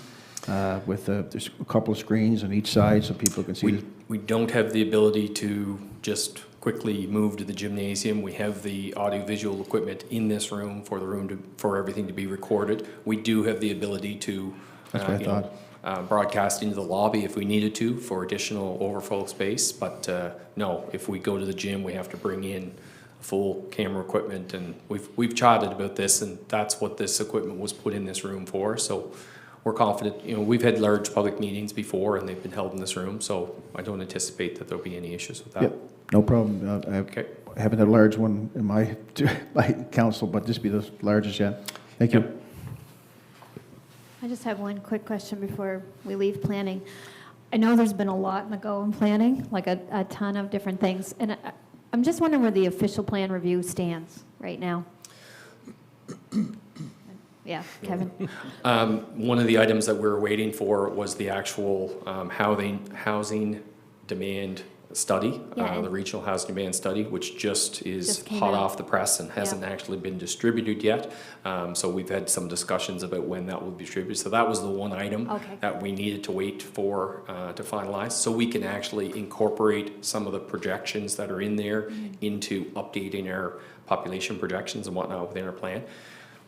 with there's a couple of screens on each side so people can see? We don't have the ability to just quickly move to the gymnasium. We have the audiovisual equipment in this room for everything to be recorded. We do have the ability to That's what I thought. Broadcast into the lobby if we needed to for additional overflow space, but no, if we go to the gym, we have to bring in full camera equipment, and we've chatted about this, and that's what this equipment was put in this room for. So we're confident. We've had large public meetings before, and they've been held in this room, so I don't anticipate that there'll be any issues with that. Yep, no problem. I haven't had a large one in my council, but this will be the largest yet. Thank you. Yep. I just have one quick question before we leave planning. I know there's been a lot in the go in planning, like a ton of different things, and I'm just wondering where the official plan review stands right now. Yeah, Kevin? One of the items that we're waiting for was the actual housing demand study, Yeah, the regional housing demand study, which just is Just came hot out. off the press and hasn't actually been distributed yet. So we've had some discussions about when that will be distributed. So that was the one item Okay. that we needed to wait for to finalize, so we can actually incorporate some of the projections that are in there into updating our population projections and whatnot within our plan.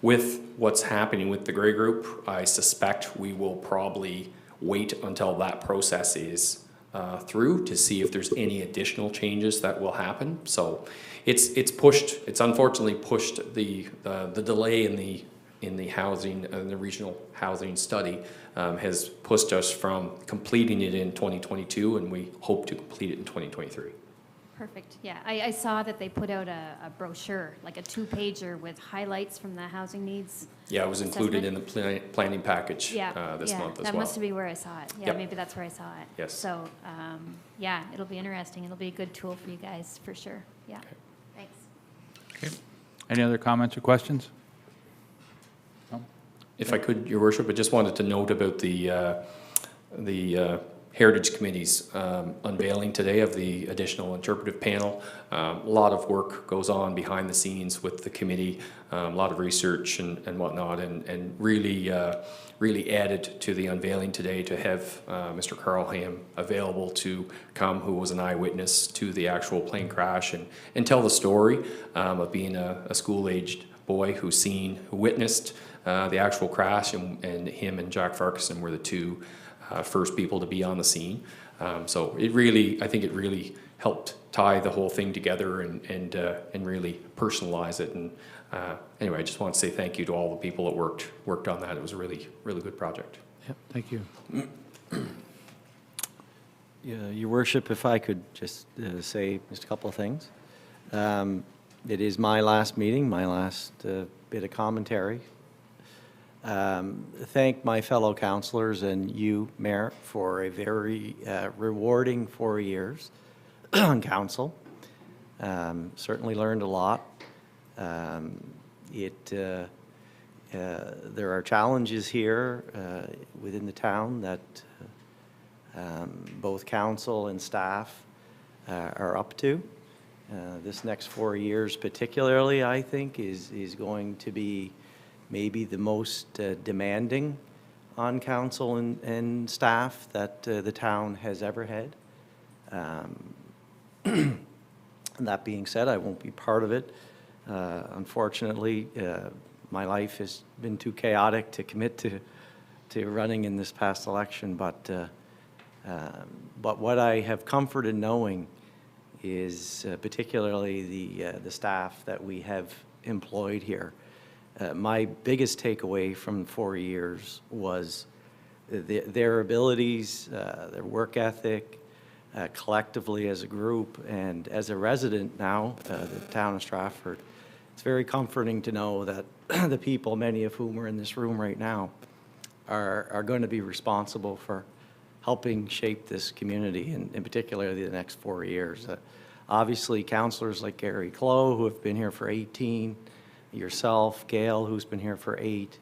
With what's happening with the Grey Group, I suspect we will probably wait until that process is through to see if there's any additional changes that will happen. So it's unfortunately pushed the delay in the housing, the regional housing study has pushed us from completing it in 2022, and we hope to complete it in 2023. Perfect, yeah. I saw that they put out a brochure, like a 2-pager with highlights from the housing needs. Yeah, it was included in the planning package Yeah, this yeah, month as that well. must be where I saw it. Yeah, Yep. maybe that's where I saw it. Yes. So, yeah, it'll be interesting. It'll be a good tool for you guys, for sure. Yeah, thanks. Okay. Any other comments or questions? If I could, Your Worship, I just wanted to note about the Heritage Committee's unveiling today of the additional interpretive panel. A lot of work goes on behind the scenes with the committee, a lot of research and whatnot, and really added to the unveiling today to have Mr. Carlham available to come, who was an eyewitness to the actual plane crash, and tell the story of being a school-aged boy who witnessed the actual crash, and him and Jack Farquharson were the two first people to be on the scene. So I think it really helped tie the whole thing together and really personalize it. And anyway, I just want to say thank you to all the people that worked on that. It was a really, really good project. Yep, thank you. Your Worship, if I could just say just a couple of things. It is my last meeting, my last bit of commentary. Thank my fellow councillors and you, Mayor, for a very rewarding 4 years on council. Certainly learned a lot. There are challenges here within the town that both council and staff are up to. This next 4 years particularly, I think, is going to be maybe the most demanding on council and staff that the town has ever had. That being said, I won't be part of it. Unfortunately, my life has been too chaotic to commit to running in this past election, but what I have comfort in knowing is particularly the staff that we have employed here. My biggest takeaway from 4 years was their abilities, their work ethic, collectively as a group, and as a resident now, the town of Stratford. It's very comforting to know that the people, many of whom are in this room right now, are going to be responsible for helping shape this community, and in particular the next 4 years. Obviously, councillors like Gary Clough, who have been here for 18, yourself, Gail, who's been here for 8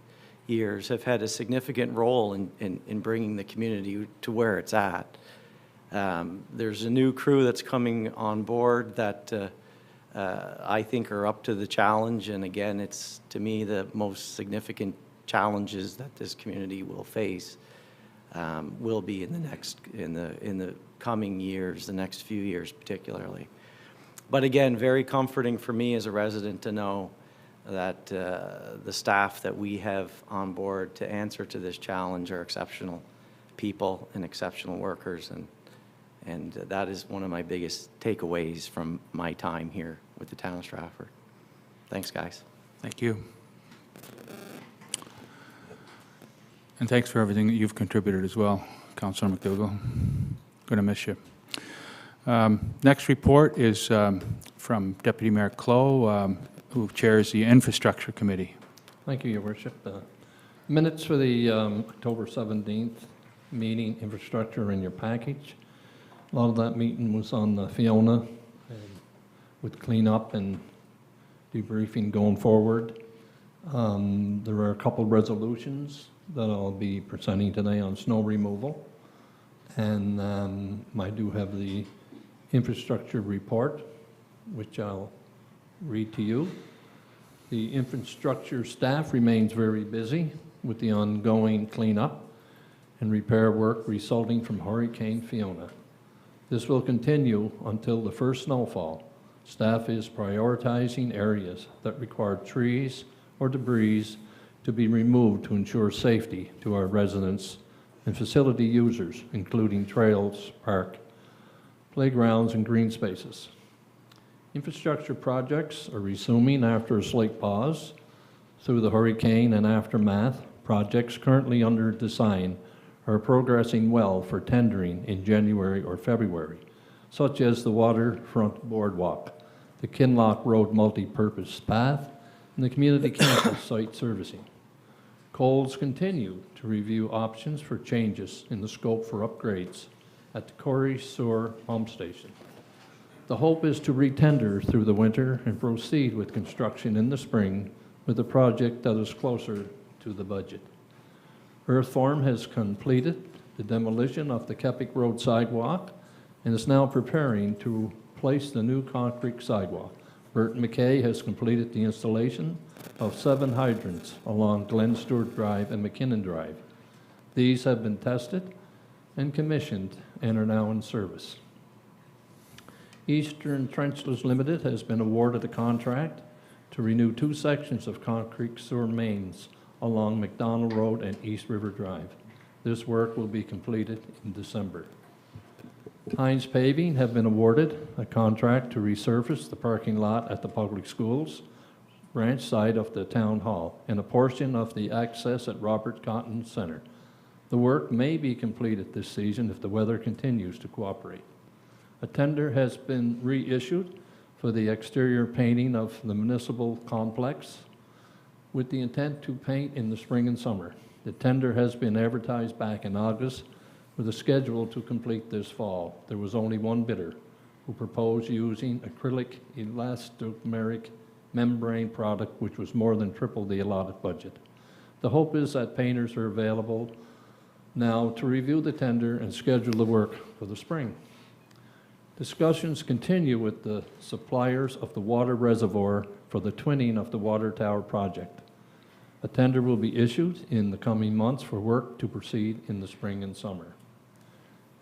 years, have had a significant role in bringing the community to where it's at. There's a new crew that's coming on board that I think are up to the challenge, and again, it's to me the most significant challenges that this community will face will be in the coming years, the next few years particularly. But again, very comforting for me as a resident to know that the staff that we have on board to answer to this challenge are exceptional people and exceptional workers, and that is one of my biggest takeaways from my time here with the town of Stratford. Thanks, guys. Thank you. And thanks for everything that you've contributed as well, Councillor McDougall. Going to miss you. Next report is from Deputy Mayor Clough, who chairs the Infrastructure Committee. Thank you, Your Worship. Minutes for the October 17th meeting, infrastructure in your package. A lot of that meeting was on Fiona with cleanup and debriefing going forward. There are a couple resolutions that I'll be presenting today on snow removal. And I do have the infrastructure report, which I'll read to you. The infrastructure staff remains very busy with the ongoing cleanup and repair work resulting from Hurricane Fiona. This will continue until the first snowfall. Staff is prioritizing areas that require trees or debris to be removed to ensure safety to our residents and facility users, including trails, park, playgrounds, and green spaces. Infrastructure projects are resuming after a slight pause through the hurricane and aftermath. Projects currently under design are progressing well for tendering in January or February, such as the waterfront boardwalk, the Kinloch Road multi-purpose path, and the community campus site servicing. Coles continue to review options for changes in the scope for upgrades at the Corey Sewer Pump Station. The hope is to retender through the winter and proceed with construction in the spring with a project that is closer to the budget. Earthform has completed the demolition of the Kepik Road sidewalk and is now preparing to place the new concrete sidewalk. Burton McKay has completed the installation of 7 hydrants along Glen Stewart Drive and McKinnon Drive. These have been tested and commissioned and are now in service. Eastern Trenchless Limited has been awarded a contract to renew 2 sections of concrete sewer mains along McDonald Road and East River Drive. This work will be completed in December. Hines Paving have been awarded a contract to resurface the parking lot at the public schools branch side of the town hall and a portion of the access at Robert Cotton Center. The work may be completed this season if the weather continues to cooperate. A tender has been reissued for the exterior painting of the municipal complex with the intent to paint in the spring and summer. The tender has been advertised back in August with a schedule to complete this fall. There was only one bidder who proposed using acrylic elastomeric membrane product, which was more than triple the allotted budget. The hope is that painters are available now to review the tender and schedule the work for the spring. Discussions continue with the suppliers of the water reservoir for the twinning of the water tower project. A tender will be issued in the coming months for work to proceed in the spring and summer.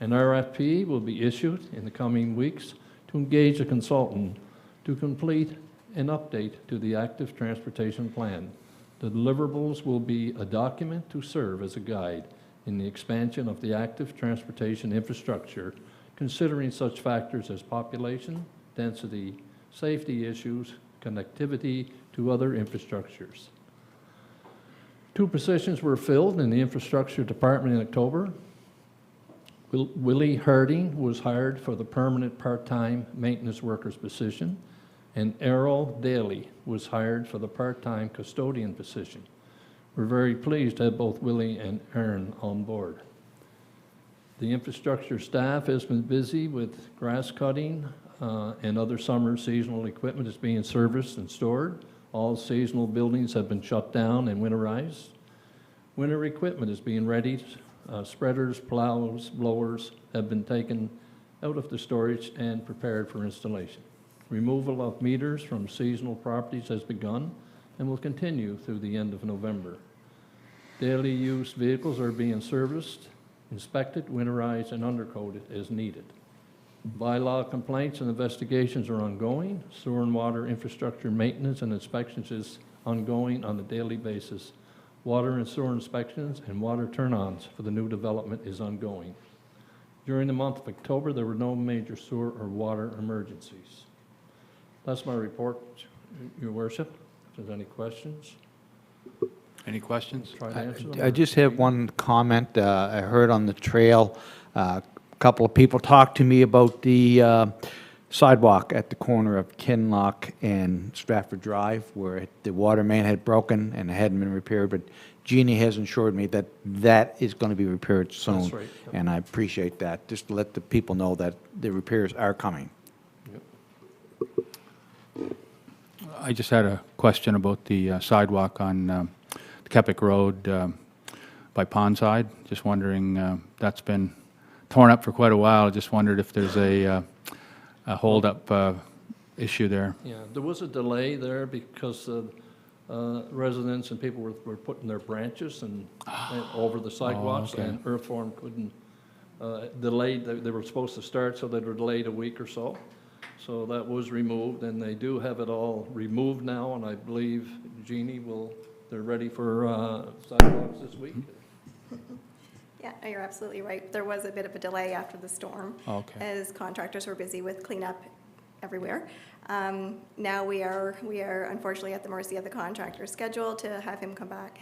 An RFP will be issued in the coming weeks to engage a consultant to complete an update to the active transportation plan. The deliverables will be a document to serve as a guide in the expansion of the active transportation infrastructure, considering such factors as population, density, safety issues, connectivity to other infrastructures. 2 positions were filled in the infrastructure department in October. Willie Harding was hired for the permanent part-time maintenance workers position, and Errol Daly was hired for the part-time custodian position. We're very pleased to have both Willie and Aaron on board. The infrastructure staff has been busy with grass cutting and other summer seasonal equipment is being serviced and stored. All seasonal buildings have been shut down and winterized. Winter equipment is being readied. Spreaders, plows, blowers have been taken out of the storage and prepared for installation. Removal of meters from seasonal properties has begun and will continue through the end of November. Daily use vehicles are being serviced, inspected, winterized, and undercoated as needed. Bylaw complaints and investigations are ongoing. Sewer and water infrastructure maintenance and inspections is ongoing on a daily basis. Water and sewer inspections and water turn-ons for the new development is ongoing. During the month of October, there were no major sewer or water emergencies. That's my report, Your Worship. If there's any questions, Any questions? try to answer them. I just have one comment. I heard on the trail, a couple of people talked to me about the sidewalk at the corner of Kinloch and Stratford Drive, where the water main had broken and it hadn't been repaired, but Jeannie has assured me that that is going to be repaired soon. That's right, yep. And I appreciate that, just to let the people know that the repairs are coming. I just had a question about the sidewalk on Kepik Road by Pondside. Just wondering, that's been torn up for quite a while. Just wondered if there's a hold-up issue there. Yeah, there was a delay there because residents and people were putting their branches and over the sidewalks, okay. and Earthform couldn't, delayed, they were supposed to start, so they were delayed a week or so. So that was removed, and they do have it all removed now, and I believe Jeannie they're ready for sidewalks this week. Yeah, no, you're absolutely right. There was a bit of a delay after the storm. Okay. As contractors were busy with cleanup everywhere. Now we are unfortunately at the mercy of the contractor's schedule to have them come back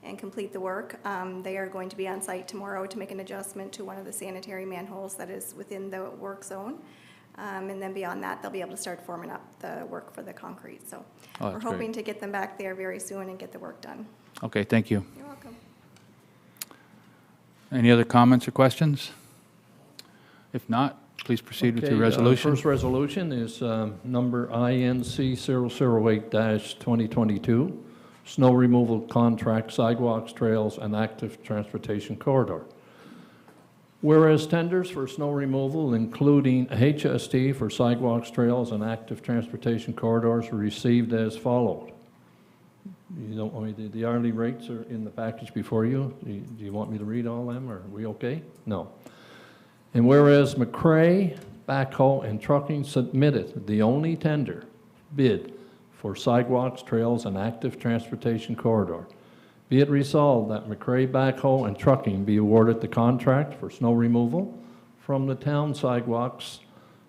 and complete the work. They are going to be on site tomorrow to make an adjustment to one of the sanitary manholes that is within the work zone. And then beyond that, they'll be able to start forming up the work for the concrete. So Oh, we're that's hoping great. to get them back there very soon and get the work done. Okay, thank you. You're welcome. Any other comments or questions? If not, please proceed with your resolution. First resolution is number INC 008-2022, snow removal contract, sidewalks, trails, and active transportation corridor. Whereas tenders for snow removal, including HST for sidewalks, trails, and active transportation corridors, were received as followed. You don't want me the hourly rates are in the package before you. Do you want me to read all them, or are we okay? No. And whereas McCray Backhoe and Trucking submitted the only tender bid for sidewalks, trails, and active transportation corridor, be it resolved that McCray Backhoe and Trucking be awarded the contract for snow removal from the town sidewalks,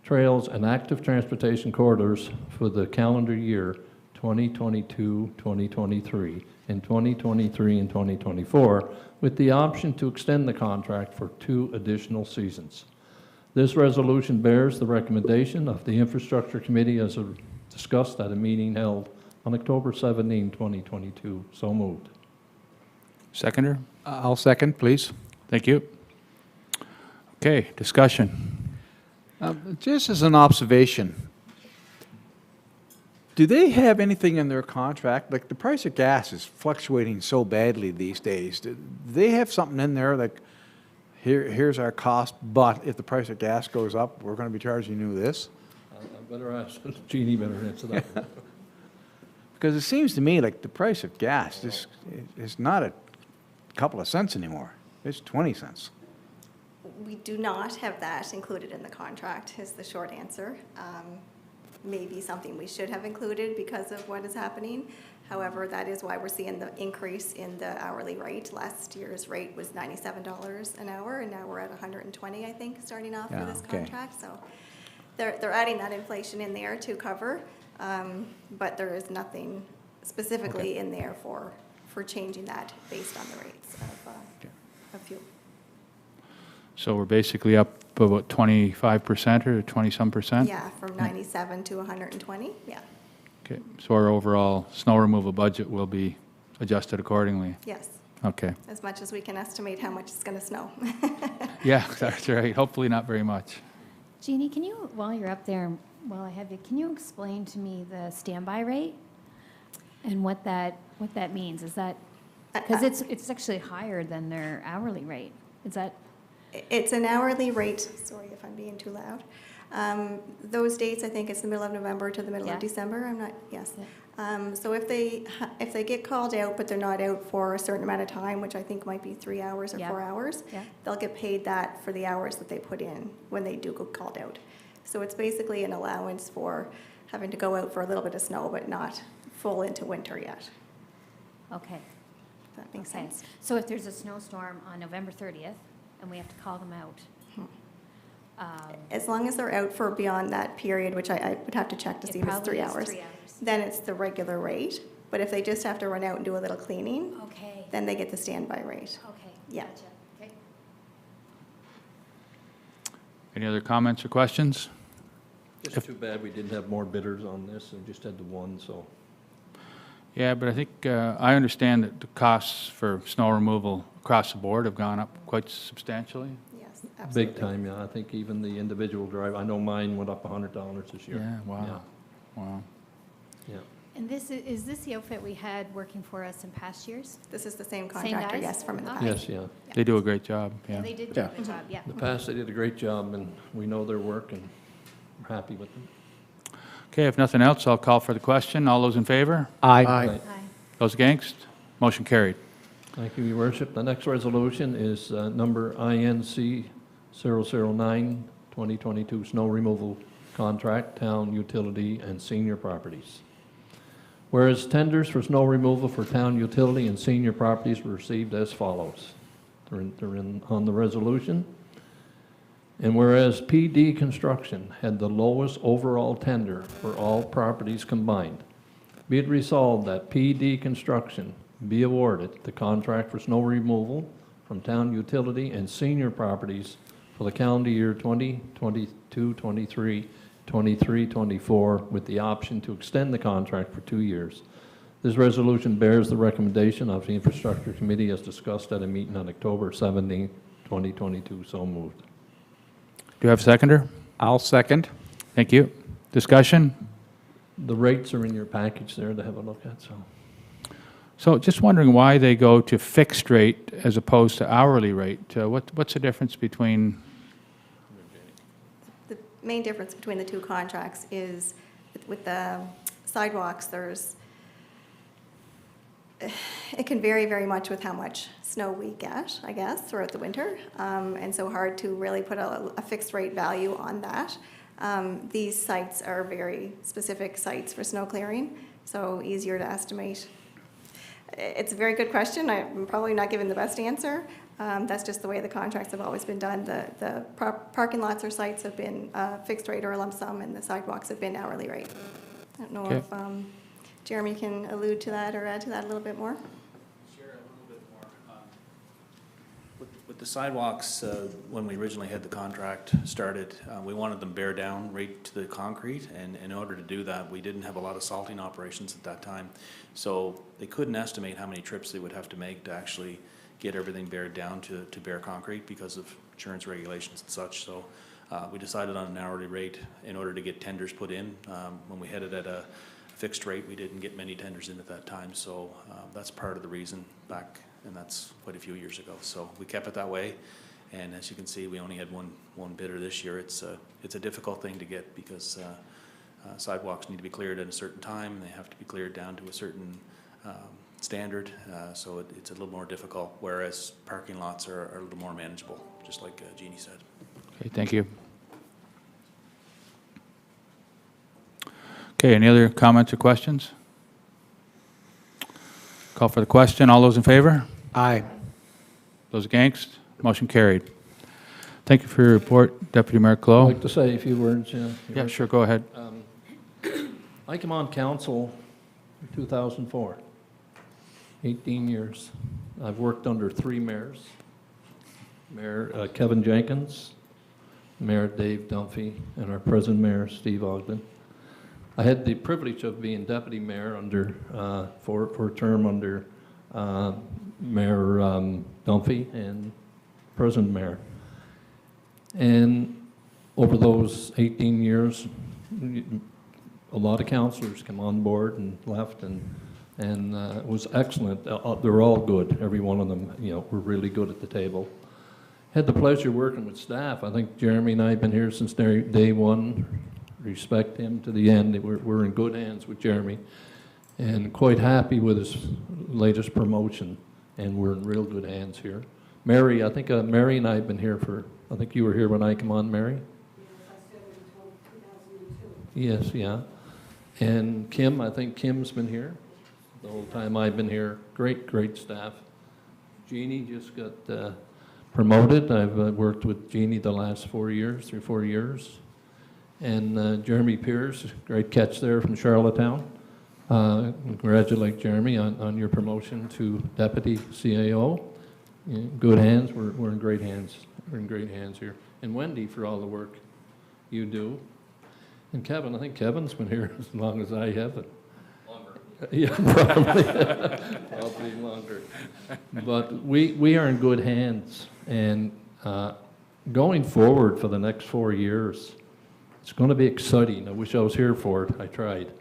trails, and active transportation corridors for the calendar year 2022, 2023, and 2023 and 2024, with the option to extend the contract for 2 additional seasons. This resolution bears the recommendation of the Infrastructure Committee as discussed at a meeting held on October 17, 2022. So moved. Seconder? I'll second, please. Thank you. Okay, discussion. Just as an observation, do they have anything in their contract? Like, the price of gas is fluctuating so badly these days. Do they have something in there like, here's our cost, but if the price of gas goes up, we're going to be charging you this? I better ask, Jeannie better answer that one. Because it seems to me like the price of gas is not a couple of cents anymore. It's 20 cents. We do not have that included in the contract, is the short answer. Maybe something we should have included because of what is happening. However, that is why we're seeing the increase in the hourly rate. Last year's rate was $97 an hour, and now we're at $120, I think, starting off for this okay. contract. So they're adding that inflation in there to cover, but there is nothing specifically in there for changing that based on the rates of fuel. So we're basically up about 25% or 20-some percent? Yeah, from 97 to 120, yeah, Okay, so our overall snow removal budget will be adjusted accordingly? yes. Okay. As much as we can estimate how much it's going to snow. Yeah, that's right. Hopefully not very much. Jeannie, can you, while you're up there, while I have you, can you explain to me the standby rate and what that means? Is that, because it's actually higher than their hourly rate. Is that? It's an hourly rate, sorry if I'm being too loud. Those dates, I think it's the middle of November to the middle Yeah. of December, I'm not, yes. Yeah. So if they get called out, but they're not out for a certain amount of time, which I think might be 3 hours or Yeah. 4 hours, Yeah. they'll get paid that for the hours that they put in when they do get called out. So it's basically an allowance for having to go out for a little bit of snow, but not full into winter yet. Okay. If that makes Okay. sense. So if there's a snowstorm on November 30th and we have to call them out, As long as they're out for beyond that period, which I would have to check to it see if it's probably 3 is hours. 3 hours. Then it's the regular rate. But if they just have to run out and do a little cleaning, Okay. then they get the standby rate. Okay. Yeah. Gotcha. Okay. Any other comments or questions? Just too bad we didn't have more bidders on this and just had the one, so. Yeah, but I think, I understand that the costs for snow removal across the board have gone up quite substantially. Yes, absolutely. Big time, yeah. I think even the individual drive, I know mine went up $100 this year. Yeah, wow, wow. Yeah. And is this the outfit we had working for us in past years? This is the same Same contractor, guys? yes, from in the Okay. past. Yes, yeah. They do a great job, Yeah, yeah. they did do Yeah. a good job, yeah. In the past, they did a great job, and we know their work, and we're happy with them. Okay, if nothing else, I'll call for the question. All those in favor? Aye. Aye. Aye. Those against? Motion carried. Thank you, Your Worship. The next resolution is number INC 009, 2022, snow removal contract, town utility and senior properties. Whereas tenders for snow removal for town utility and senior properties were received as follows. They're in on the resolution. And whereas PD Construction had the lowest overall tender for all properties combined, be it resolved that PD Construction be awarded the contract for snow removal from town utility and senior properties for the calendar year 2022, 23, 23, 24, with the option to extend the contract for 2 years. This resolution bears the recommendation of the Infrastructure Committee as discussed at a meeting on October 17, 2022. So moved. Do you have a seconder? I'll second. Thank you. Discussion? The rates are in your package there to have a look at, so. So just wondering why they go to fixed rate as opposed to hourly rate. What's the difference between, The main difference between the two contracts is with the sidewalks, it can vary very much with how much snow we get, I guess, throughout the winter, and so hard to really put a fixed rate value on that. These sites are very specific sites for snow clearing, so easier to estimate. It's a very good question. I'm probably not giving the best answer. That's just the way the contracts have always been done. The parking lots or sites have been fixed rate or a lump sum, and the sidewalks have been hourly rate. I don't know Okay. if Jeremy can allude to that or add to that a little bit more. Share a little bit more. With the sidewalks, when we originally had the contract started, we wanted them bare down right to the concrete, and in order to do that, we didn't have a lot of salting operations at that time. So they couldn't estimate how many trips they would have to make to actually get everything bared down to bare concrete because of insurance regulations and such. So we decided on an hourly rate in order to get tenders put in. When we had it at a fixed rate, we didn't get many tenders in at that time. So that's part of the reason back, and that's quite a few years ago. So we kept it that way. And as you can see, we only had one bidder this year. It's a difficult thing to get because sidewalks need to be cleared at a certain time. They have to be cleared down to a certain standard, so it's a little more difficult, whereas parking lots are a little more manageable, just like Jeannie said. okay, thank you. Okay, any other comments or questions? Call for the question. All those in favor? Aye. Those against? Motion carried. Thank you for your report, Deputy Mayor I'd Clow. like to say a few words. Your Yeah, Worship. sure, go ahead. I came on council in 2004, 18 years. I've worked under 3 mayors. Mayor Kevin Jenkins, Mayor Dave Dunphy, and our present mayor, Steve Ogden. I had the privilege of being deputy mayor under, for a term under Mayor Dunphy and present mayor. And over those 18 years, a lot of councilors came on board and left, and it was excellent. They're all good, every one of them, were really good at the table. Had the pleasure working with staff. I think Jeremy and I have been here since day one. Respect him to the end. We're in good hands with Jeremy, and quite happy with his latest promotion, and we're in real good hands here. Mary, I think Mary and I have been here I think you were here when I came on, Mary? Yes, yeah. And Kim, I think Kim's been here the whole time I've been here. Great staff. Jeannie just got promoted. I've worked with Jeannie the last 4 years, 3-4 years. And Jeremy Pierce, great catch there from Charlottetown. Congratulate Jeremy on your promotion to Deputy CAO. In good hands. We're in great hands. We're in great hands here. And Wendy for all the work you do. And Kevin, I think Kevin's been here as long as I have. Longer. Yeah, probably. Probably longer. But we are in good hands. And going forward for the next 4 years, it's going to be exciting. I wish I was here for it. I tried.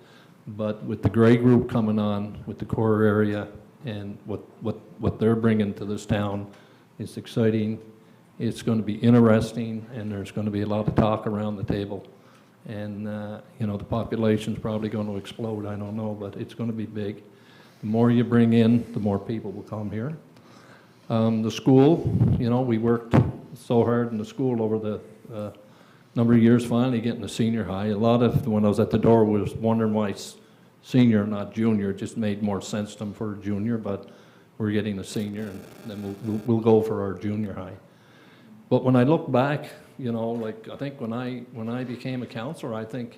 But with the Gray Group coming on, with the core area, and what they're bringing to this town, it's exciting. It's going to be interesting, and there's going to be a lot of talk around the table. And, you know, the population's probably going to explode, I don't know, but it's going to be big. The more you bring in, the more people will come here. The school, you know, we worked so hard in the school over the number of years, finally getting the senior high. A lot of, when I was at the door, was wondering why senior, not junior. It just made more sense to them for junior, but we're getting a senior, and then we'll go for our junior high. But when I look back, you know, like, I think when I became a counselor, I think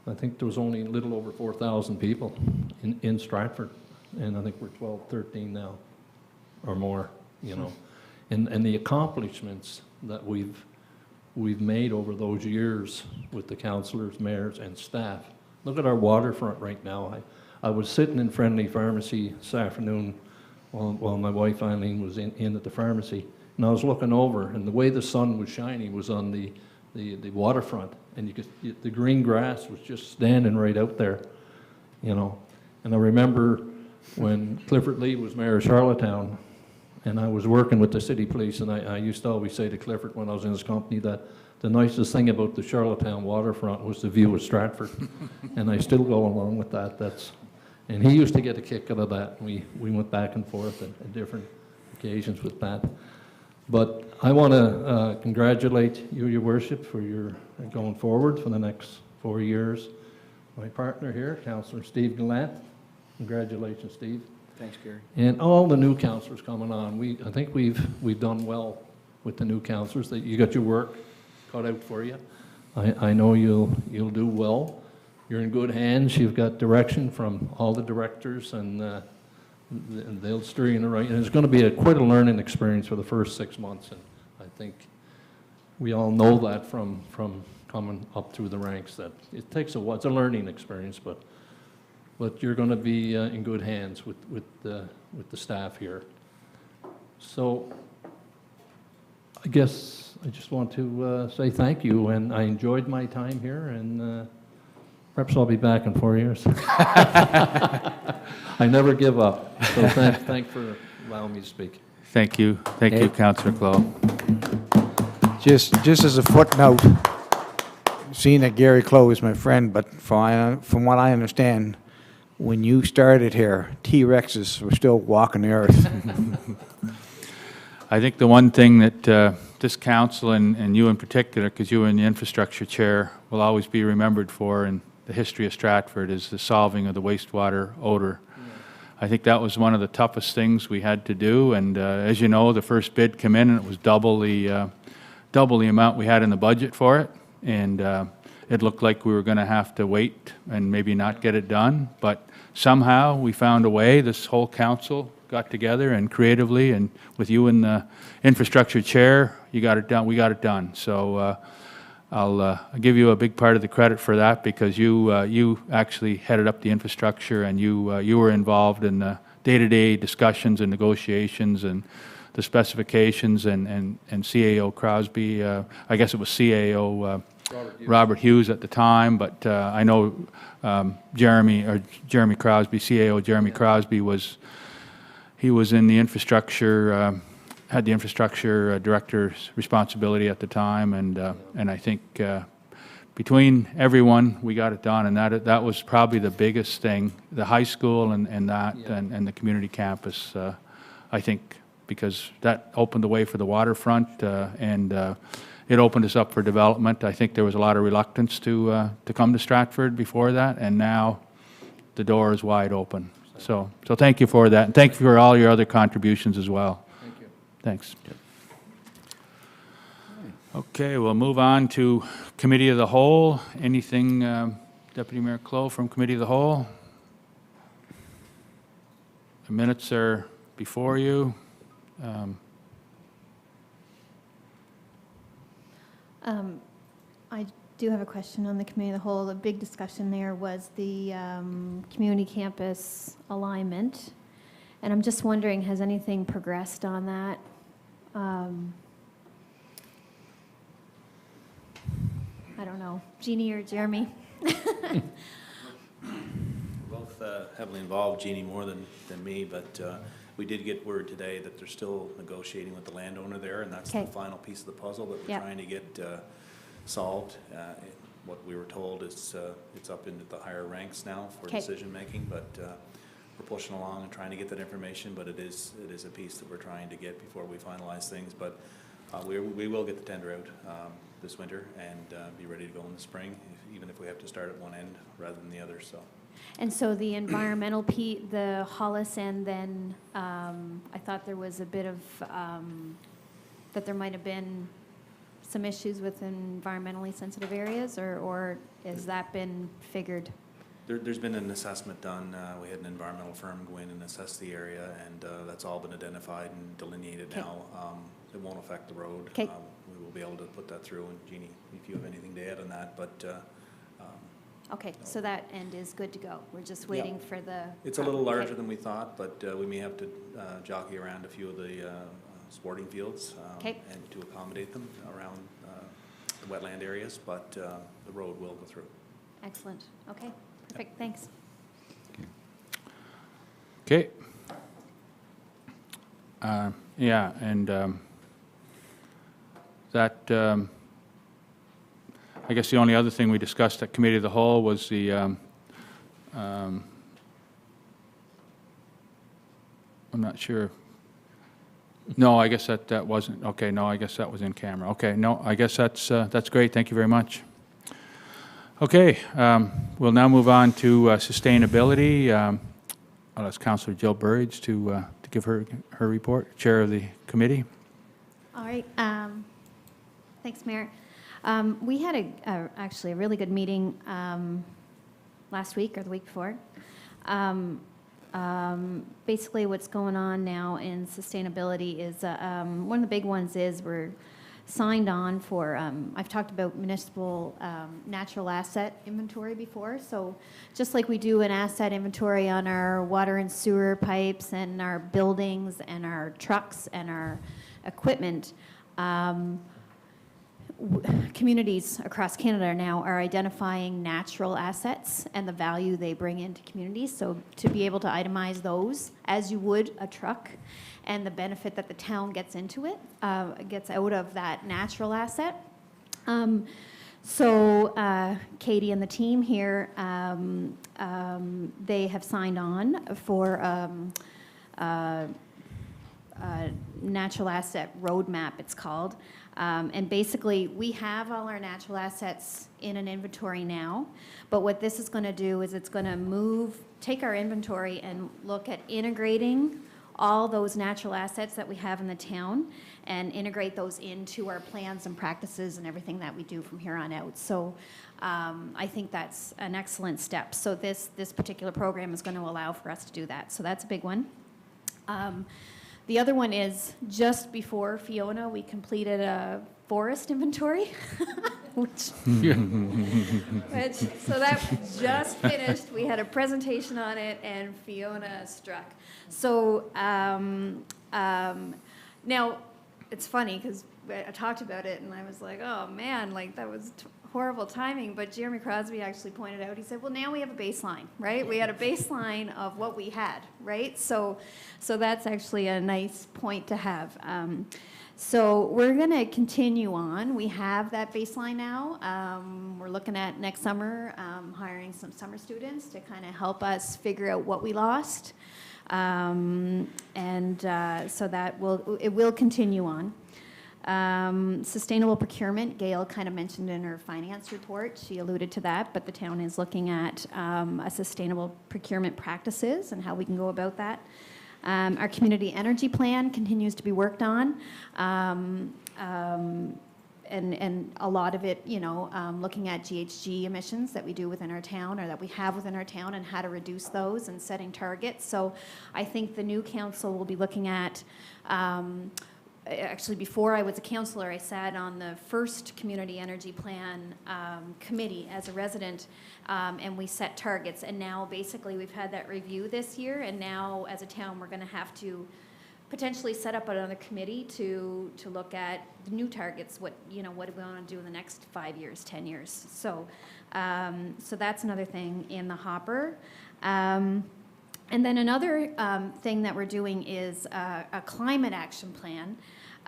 there was only a little over 4,000 people in Stratford, and I think we're 12, 13 now, or more, you know. And the accomplishments that we've made over those years with the councillors, mayors, and staff. Look at our waterfront right now. I was sitting in Friendly Pharmacy this afternoon while my wife Eileen was in at the pharmacy, and I was looking over, and the way the sun was shining was on the waterfront, and the green grass was just standing right out there, you know. And I remember when Clifford Lee was mayor of Charlottetown, and I was working with the city police, and I used to always say to Clifford when I was in his company that the nicest thing about the Charlottetown waterfront was the view of Stratford. And I still go along with that. And he used to get a kick out of that. We went back and forth at different occasions with that. But I want to congratulate you, Your Worship, for your going forward for the next 4 years. My partner here, Councillor Steve Gallant. Congratulations, Steve. Thanks, Gary. And all the new councillors coming on. I think we've done well with the new councillors. That you got your work cut out for you. I know you'll do well. You're in good hands. You've got direction from all the directors, and they'll steer you in the right. And it's going to be quite a learning experience for the first 6 months. And I think we all know that from coming up through the ranks, that it takes a while. It's a learning experience, but you're going to be in good hands with the staff here. So I guess I just want to say thank you, and I enjoyed my time here, and perhaps I'll be back in 4 years. I never give up. So thanks for allowing me to speak. Thank you. Thank you, Councillor Clow. Just as a footnote, seeing that Gary Clow is my friend, but from what I understand, when you started here, T-Rexes were still walking the earth. I think the one thing that this council and you in particular, because you were in the infrastructure chair, will always be remembered for in the history of Stratford is the solving of the wastewater odor. Yeah. I think that was one of the toughest things we had to do, and as you know, the first bid came in and it was double the amount we had in the budget for it, and it looked like we were going to have to wait and maybe not get it done, but somehow we found a way. This whole council got together and creatively, and with you in the infrastructure chair, you got it done. We got it done. So I'll give you a big part of the credit for that, because you actually headed up the infrastructure, and you were involved in the day-to-day discussions and negotiations and the specifications, and CAO Crosby, I guess it was CAO Robert Hughes at the time, but I know Jeremy Crosby, CAO Jeremy Crosby was in the infrastructure, had the infrastructure director's responsibility at the time, and I think between everyone, we got it done, and that was probably the biggest thing, the high school and the community campus, I think, because that opened the way for the waterfront, and it opened us up for development. I think there was a lot of reluctance to come to Stratford before that, and now the door is wide open. So thank you for that, and thank you for all your other contributions as well. Thank you. Thanks. Okay, we'll move on to Committee of the Whole. Anything, Deputy Mayor Clow, from Committee of the Whole? The minutes are before you. I do have a question on the Committee of the Whole. The big discussion there was the community campus alignment. And I'm just wondering, has anything progressed on that? I don't know, Jeannie or Jeremy? heavily involved, Jeannie more than me, but we did get word today that they're still negotiating with the landowner there, and that's the Okay. final piece of the puzzle that we're Yep. trying to get solved. What we were told is it's up into the higher ranks now for Okay. decision-making, but we're pushing along and trying to get that information, but it is a piece that we're trying to get before we finalize things. But we will get the tender out this winter and be ready to go in the spring, even if we have to start at one end rather than the other, so. And so the environmental the Hollis end, then, I thought there was a bit of, that there might have been some issues with environmentally sensitive areas, or has that been figured? There's been an assessment done. We had an environmental firm go in and assess the area, and that's all been identified and delineated Okay. now. It won't affect the road. Okay. We will be able to put that through, and Jeannie, if you have anything to add on that, but Okay, so that end is good to go. We're just waiting for the. it's a little okay. larger than we thought, but we may have to jockey around a few of the sporting fields Okay. and to accommodate them around the wetland areas, but the road will go through. Excellent, okay, perfect, thanks. Okay. Yeah, and that, I guess the only other thing we discussed at Committee of the Whole was the, I'm not sure. No, I guess that wasn't, okay, no, I guess that was in camera. Okay, no, I guess that's great, thank you very much. Okay, we'll now move on to sustainability. I'll ask Councillor Jill Burridge to give her report, Chair of the committee. All right, thanks, Mayor. We had actually a really good meeting last week or the week before. Basically, what's going on now in sustainability is one of the big ones is we're signed on for, I've talked about municipal natural asset inventory before. So just like we do an asset inventory on our water and sewer pipes and our buildings and our trucks and our equipment, communities across Canada now are identifying natural assets and the value they bring into communities. So to be able to itemize those as you would a truck and the benefit that the town gets into it, gets out of that natural asset. So Katie and the team here, they have signed on for natural asset roadmap, it's called. And basically, we have all our natural assets in an inventory now, but what this is going to do is it's going to take our inventory and look at integrating all those natural assets that we have in the town and integrate those into our plans and practices and everything that we do from here on out. So I think that's an excellent step. So this particular program is going to allow for us to do that. So that's a big one. The other one is just before Fiona, we completed a forest inventory, so that just finished. We had a presentation on it, and Fiona struck. So now it's funny because I talked about it, and I was like, oh man, like that was horrible timing. But Jeremy Crosby actually pointed out, he said, well, now we have a baseline, right? We had a baseline of what we had, right? So that's actually a nice point to have. So we're going to continue on. We have that baseline now. We're looking at next summer hiring some summer students to kind of help us figure out what we lost. So that it will continue on. Sustainable procurement, Gail kind of mentioned in her finance report. She alluded to that, but the town is looking at a sustainable procurement practices and how we can go about that. Our community energy plan continues to be worked on. And a lot of it, looking at GHG emissions that we do within our town or that we have within our town and how to reduce those and setting targets. So I think the new council will be looking at, actually before I was a councillor, I sat on the first community energy plan committee as a resident, and we set targets. And now basically we've had that review this year, and now as a town we're going to have to potentially set up another committee to look at the new targets, what do we want to do in the next 5 years, 10 years. So that's another thing in the hopper. And then another thing that we're doing is a climate action plan.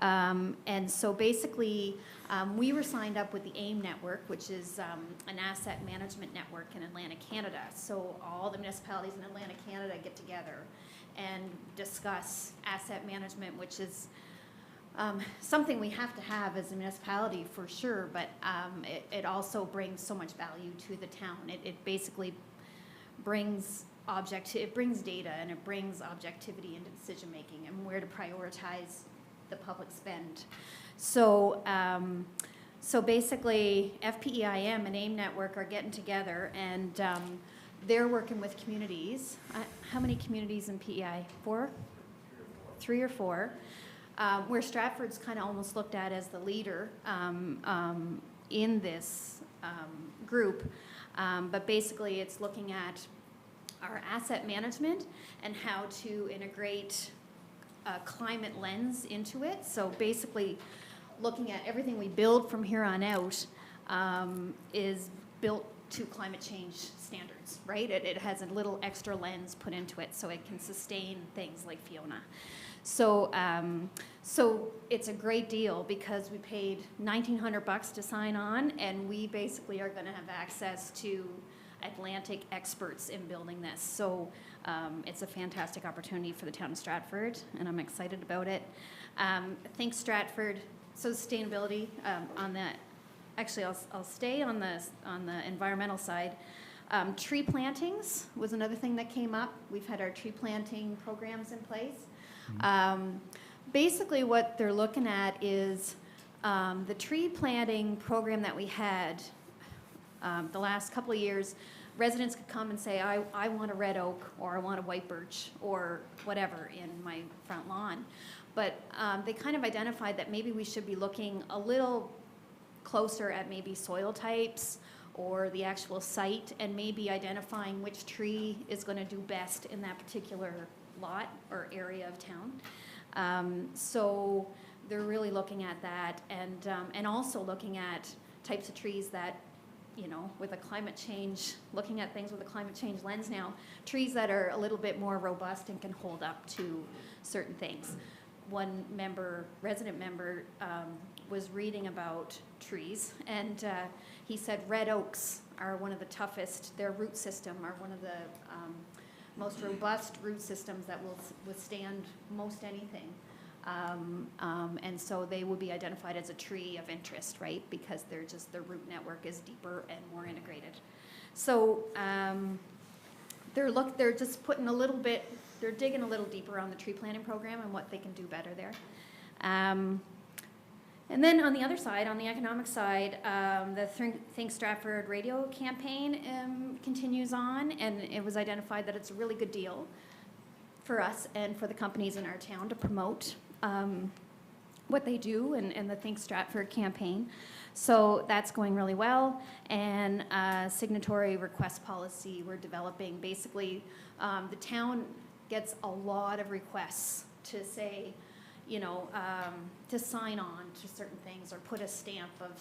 And so basically, we were signed up with the AIM network, which is an asset management network in Atlantic Canada. So all the municipalities in Atlantic Canada get together and discuss asset management, which is something we have to have as a municipality for sure, but it also brings so much value to the town. It basically brings it brings data and it brings objectivity into decision making and where to prioritize the public spend. So, so basically, FPEIM and AIM Network are getting together, and they're working with communities. How many communities in PEI? 4? 3 or 4. Where Stratford's kind of almost looked at as the leader in this group. But basically, it's looking at our asset management and how to integrate a climate lens into it. So basically, looking at everything we build from here on out is built to climate change standards, right? It has a little extra lens put into it so it can sustain things like Fiona. So, so it's a great deal because we paid $1,900 to sign on, and we basically are going to have access to Atlantic experts in building this. So it's a fantastic opportunity for the town of Stratford, and I'm excited about it. Think Stratford, so sustainability on that. Actually, I'll stay on the environmental side. Tree plantings was another thing that came up. We've had our tree planting programs in place. Basically, what they're looking at is the tree planting program that we had the last couple of years. Residents could come and say, I want a red oak, or I want a white birch, or whatever in my front lawn. But they kind of identified that maybe we should be looking a little closer at maybe soil types or the actual site, and maybe identifying which tree is going to do best in that particular lot or area of town. So they're really looking at that, and also looking at types of trees that, you know, with a climate change, looking at things with a climate change lens now, trees that are a little bit more robust and can hold up to certain things. One resident member, was reading about trees, and he said red oaks are one of the toughest. Their root system are one of the most robust root systems that will withstand most anything. And so they will be identified as a tree of interest, right? Because their root network is deeper and more integrated. So they're just putting a little bit, they're digging a little deeper on the tree planting program and what they can do better there. And then on the other side, on the economic side, the Think Stratford radio campaign continues on, and it was identified that it's a really good deal for us and for the companies in our town to promote what they do and the Think Stratford campaign. So that's going really well. And signatory request policy we're developing. Basically, the town gets a lot of requests to say, you know, to sign on to certain things or put a stamp of,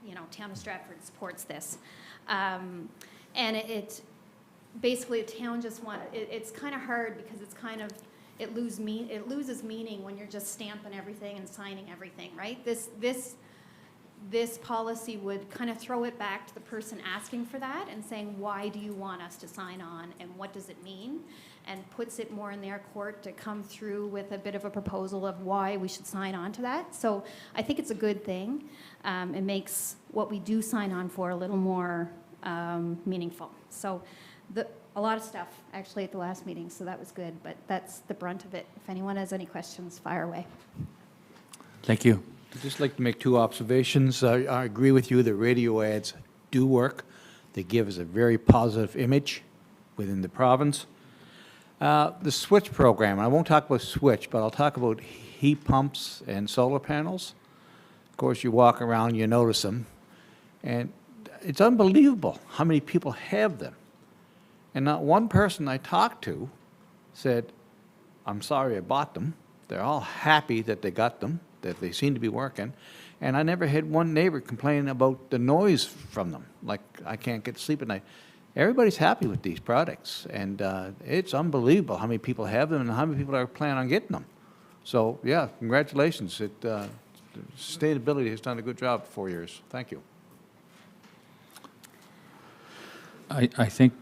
you know, town of Stratford supports this. And it basically, the town just it's kind of hard because it's kind of, it loses meaning when you're just stamping everything and signing everything, right? This policy would kind of throw it back to the person asking for that and saying, why do you want us to sign on and what does it mean? And puts it more in their court to come through with a bit of a proposal of why we should sign on to that. So I think it's a good thing. It makes what we do sign on for a little more meaningful. So a lot of stuff actually at the last meeting, so that was good, but that's the brunt of it. If anyone has any questions, fire away. Thank you. I'd just like to make 2 observations. I agree with you that radio ads do work. They give us a very positive image within the province. The switch program, I won't talk about switch, but I'll talk about heat pumps and solar panels. Of course, you walk around, you notice them, and it's unbelievable how many people have them. And not one person I talked to said, I'm sorry I bought them. They're all happy that they got them, that they seem to be working. And I never had one neighbor complaining about the noise from them, like I can't get to sleep at night. everybody's happy with these products, and it's unbelievable how many people have them and how many people are planning on getting them. So, yeah, congratulations. Sustainability has done a good job for 4 years. Thank you. I think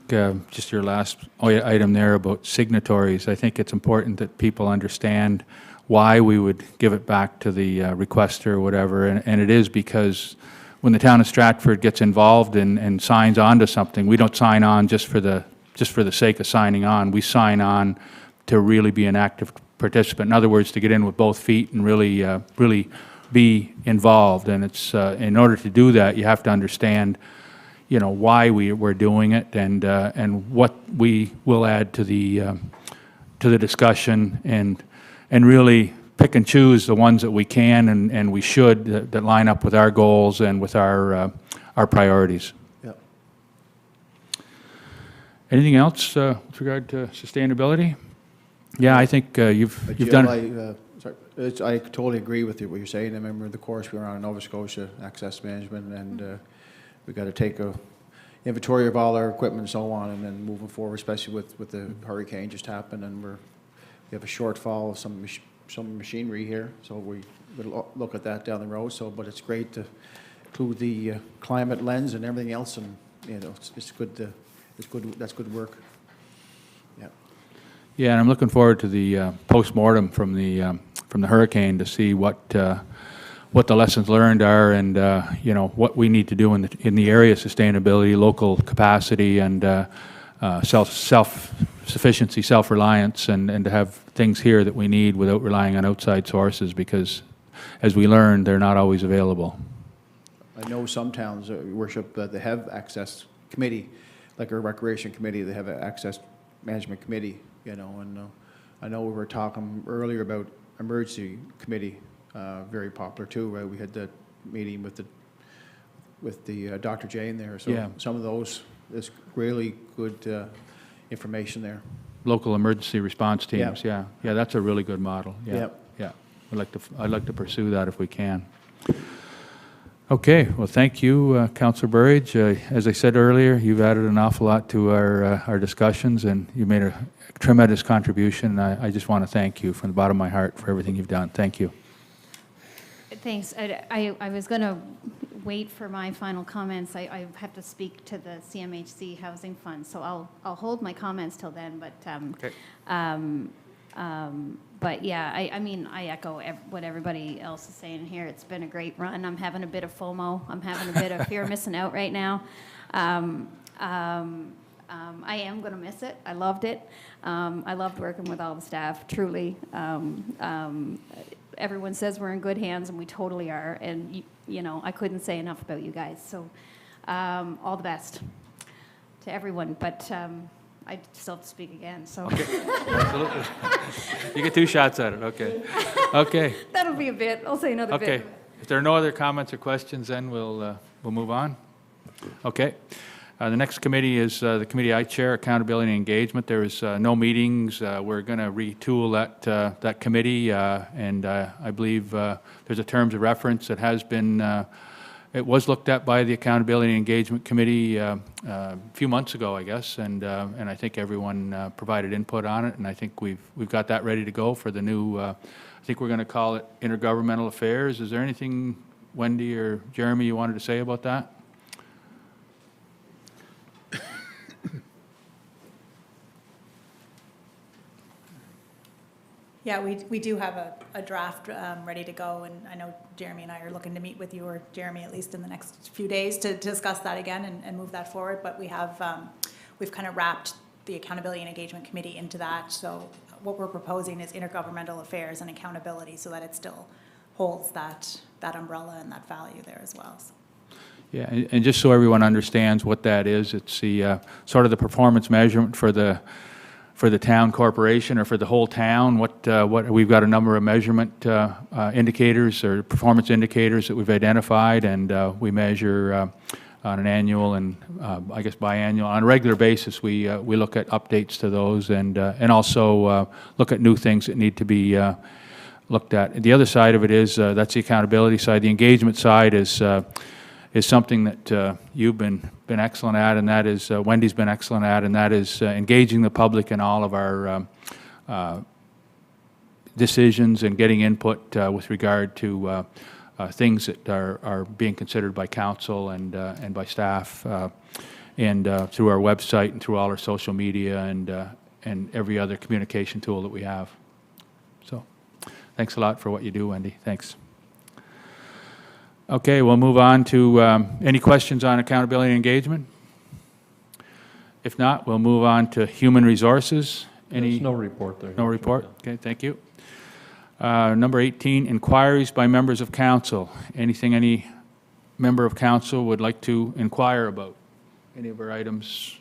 just your last item there about signatories, I think it's important that people understand why we would give it back to the requester or whatever, and it is because when the town of Stratford gets involved and signs on to something, we don't sign on just for the sake of signing on. We sign on to really be an active participant. In other words, to get in with both feet and really be involved. And it's in order to do that, you have to understand, you know, why we're doing it and what we will add to the discussion and really pick and choose the ones that we can and we should that line up with our goals and with our priorities. Yep. Anything else with regard to sustainability? Yeah, I think you've Jim, done. I totally agree with you, what you're saying. I remember the course we were on in Nova Scotia, access management, and we got to take a inventory of all our equipment and so on, and then moving forward, especially with the hurricane just happened, and we have a shortfall of some machinery here, so we will look at that down the road. So, but it's great to include the climate lens and everything else, and you know, it's good. That's good work. Yeah. Yeah, and I'm looking forward to the post-mortem from the hurricane to see what the lessons learned are, and you know, what we need to do in the area of sustainability, local capacity, and self-sufficiency, self-reliance, and to have things here that we need without relying on outside sources, because as we learned, they're not always available. I know some towns, Worship, they have access committee, like our recreation committee, they have an access management committee, you know, and I know we were talking earlier about emergency committee, very popular too, right? We had that meeting with the Dr. Jane there, so Yeah. some of those, there's really good information there. Local emergency response teams, Yeah. yeah, that's a really good model. Yeah, Yep. yeah. I'd like to pursue that if we can. Okay, well, thank you, Councillor Burridge. As I said earlier, you've added an awful lot to our discussions, and you made a tremendous contribution. I just want to thank you from the bottom of my heart for everything you've done. Thank you. Thanks. I was going to wait for my final comments. I have to speak to the CMHC Housing Fund, so I'll hold my comments till then. But but yeah, I mean, I echo what everybody else is saying here. It's been a great run. I'm having a bit of FOMO. I'm having a bit of fear of missing out right now. I am going to miss it. I loved it. I loved working with all the staff, truly. Everyone says we're in good hands, and we totally are. And, you know, I couldn't say enough about you guys. So all the best to everyone. But I still have to speak again, so. Okay. Absolutely. You get two shots at it, okay. Okay. That'll be a bit. I'll say another bit. Okay. If there are no other comments or questions, then we'll move on. Okay. The next committee is the committee I chair, Accountability and Engagement. There is no meetings. We're going to retool that committee, and I believe there's a terms of reference that has been, it was looked at by the Accountability and Engagement Committee a few months ago, I guess, and I think everyone provided input on it, and I think we've got that ready to go for the new, I think we're going to call it Intergovernmental Affairs. Is there anything, Wendy or Jeremy, you wanted to say about that? Yeah, we do have a draft ready to go, and I know Jeremy and I are looking to meet with you, or Jeremy at least in the next few days, to discuss that again and move that forward. But we have, we've kind of wrapped the Accountability and Engagement Committee into that. So what we're proposing is intergovernmental affairs and accountability, so that it still holds that umbrella and that value there as well. So. Yeah, and just so everyone understands what that is, it's the sort of the performance measurement for the town corporation or for the whole town. What we've got a number of measurement indicators or performance indicators that we've identified, and we measure on an annual and I guess biannual, on a regular basis. We look at updates to those, and also look at new things that need to be looked at. And the other side of it is that's the accountability side. The engagement side is is something that you've been excellent at, and that is, Wendy's been excellent at, and that is engaging the public in all of our decisions and getting input with regard to things that are being considered by council and by staff, and through our website and through all our social media and every other communication tool that we have. So thanks a lot for what you do, Wendy. Thanks. Okay, we'll move on to any questions on accountability and engagement? If not, we'll move on to human resources. There's no report there. No report? Okay, thank you. Number 18, inquiries by members of council. Anything any member of council would like to inquire about? Any of our items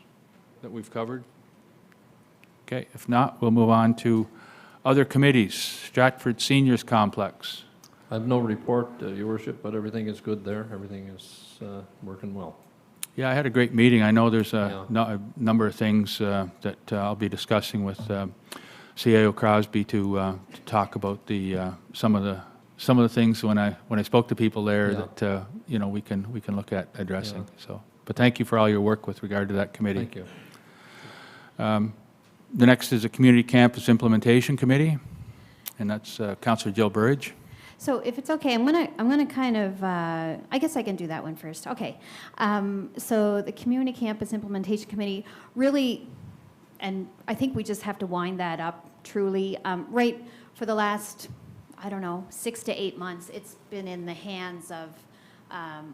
that we've covered? Okay, if not, we'll move on to other committees. Stratford Seniors Complex. I have no report, Your Worship, but everything is good there. Everything is working well. Yeah, I had a great meeting. I know there's Yeah. a number of things that I'll be discussing with CAO Crosby to talk about some of the things when I spoke to people there Yeah. that you know we can look at addressing. Yeah. So, but thank you for all your work with regard to that committee. Thank you. The next is a Community Campus Implementation Committee, and that's Councillor Jill Burridge. So if it's okay, I'm gonna kind of, I guess I can do that one first. Okay. So the Community Campus Implementation Committee really, and I think we just have to wind that up truly. Right, for the last, I don't know, 6 to 8 months, it's been in the hands of,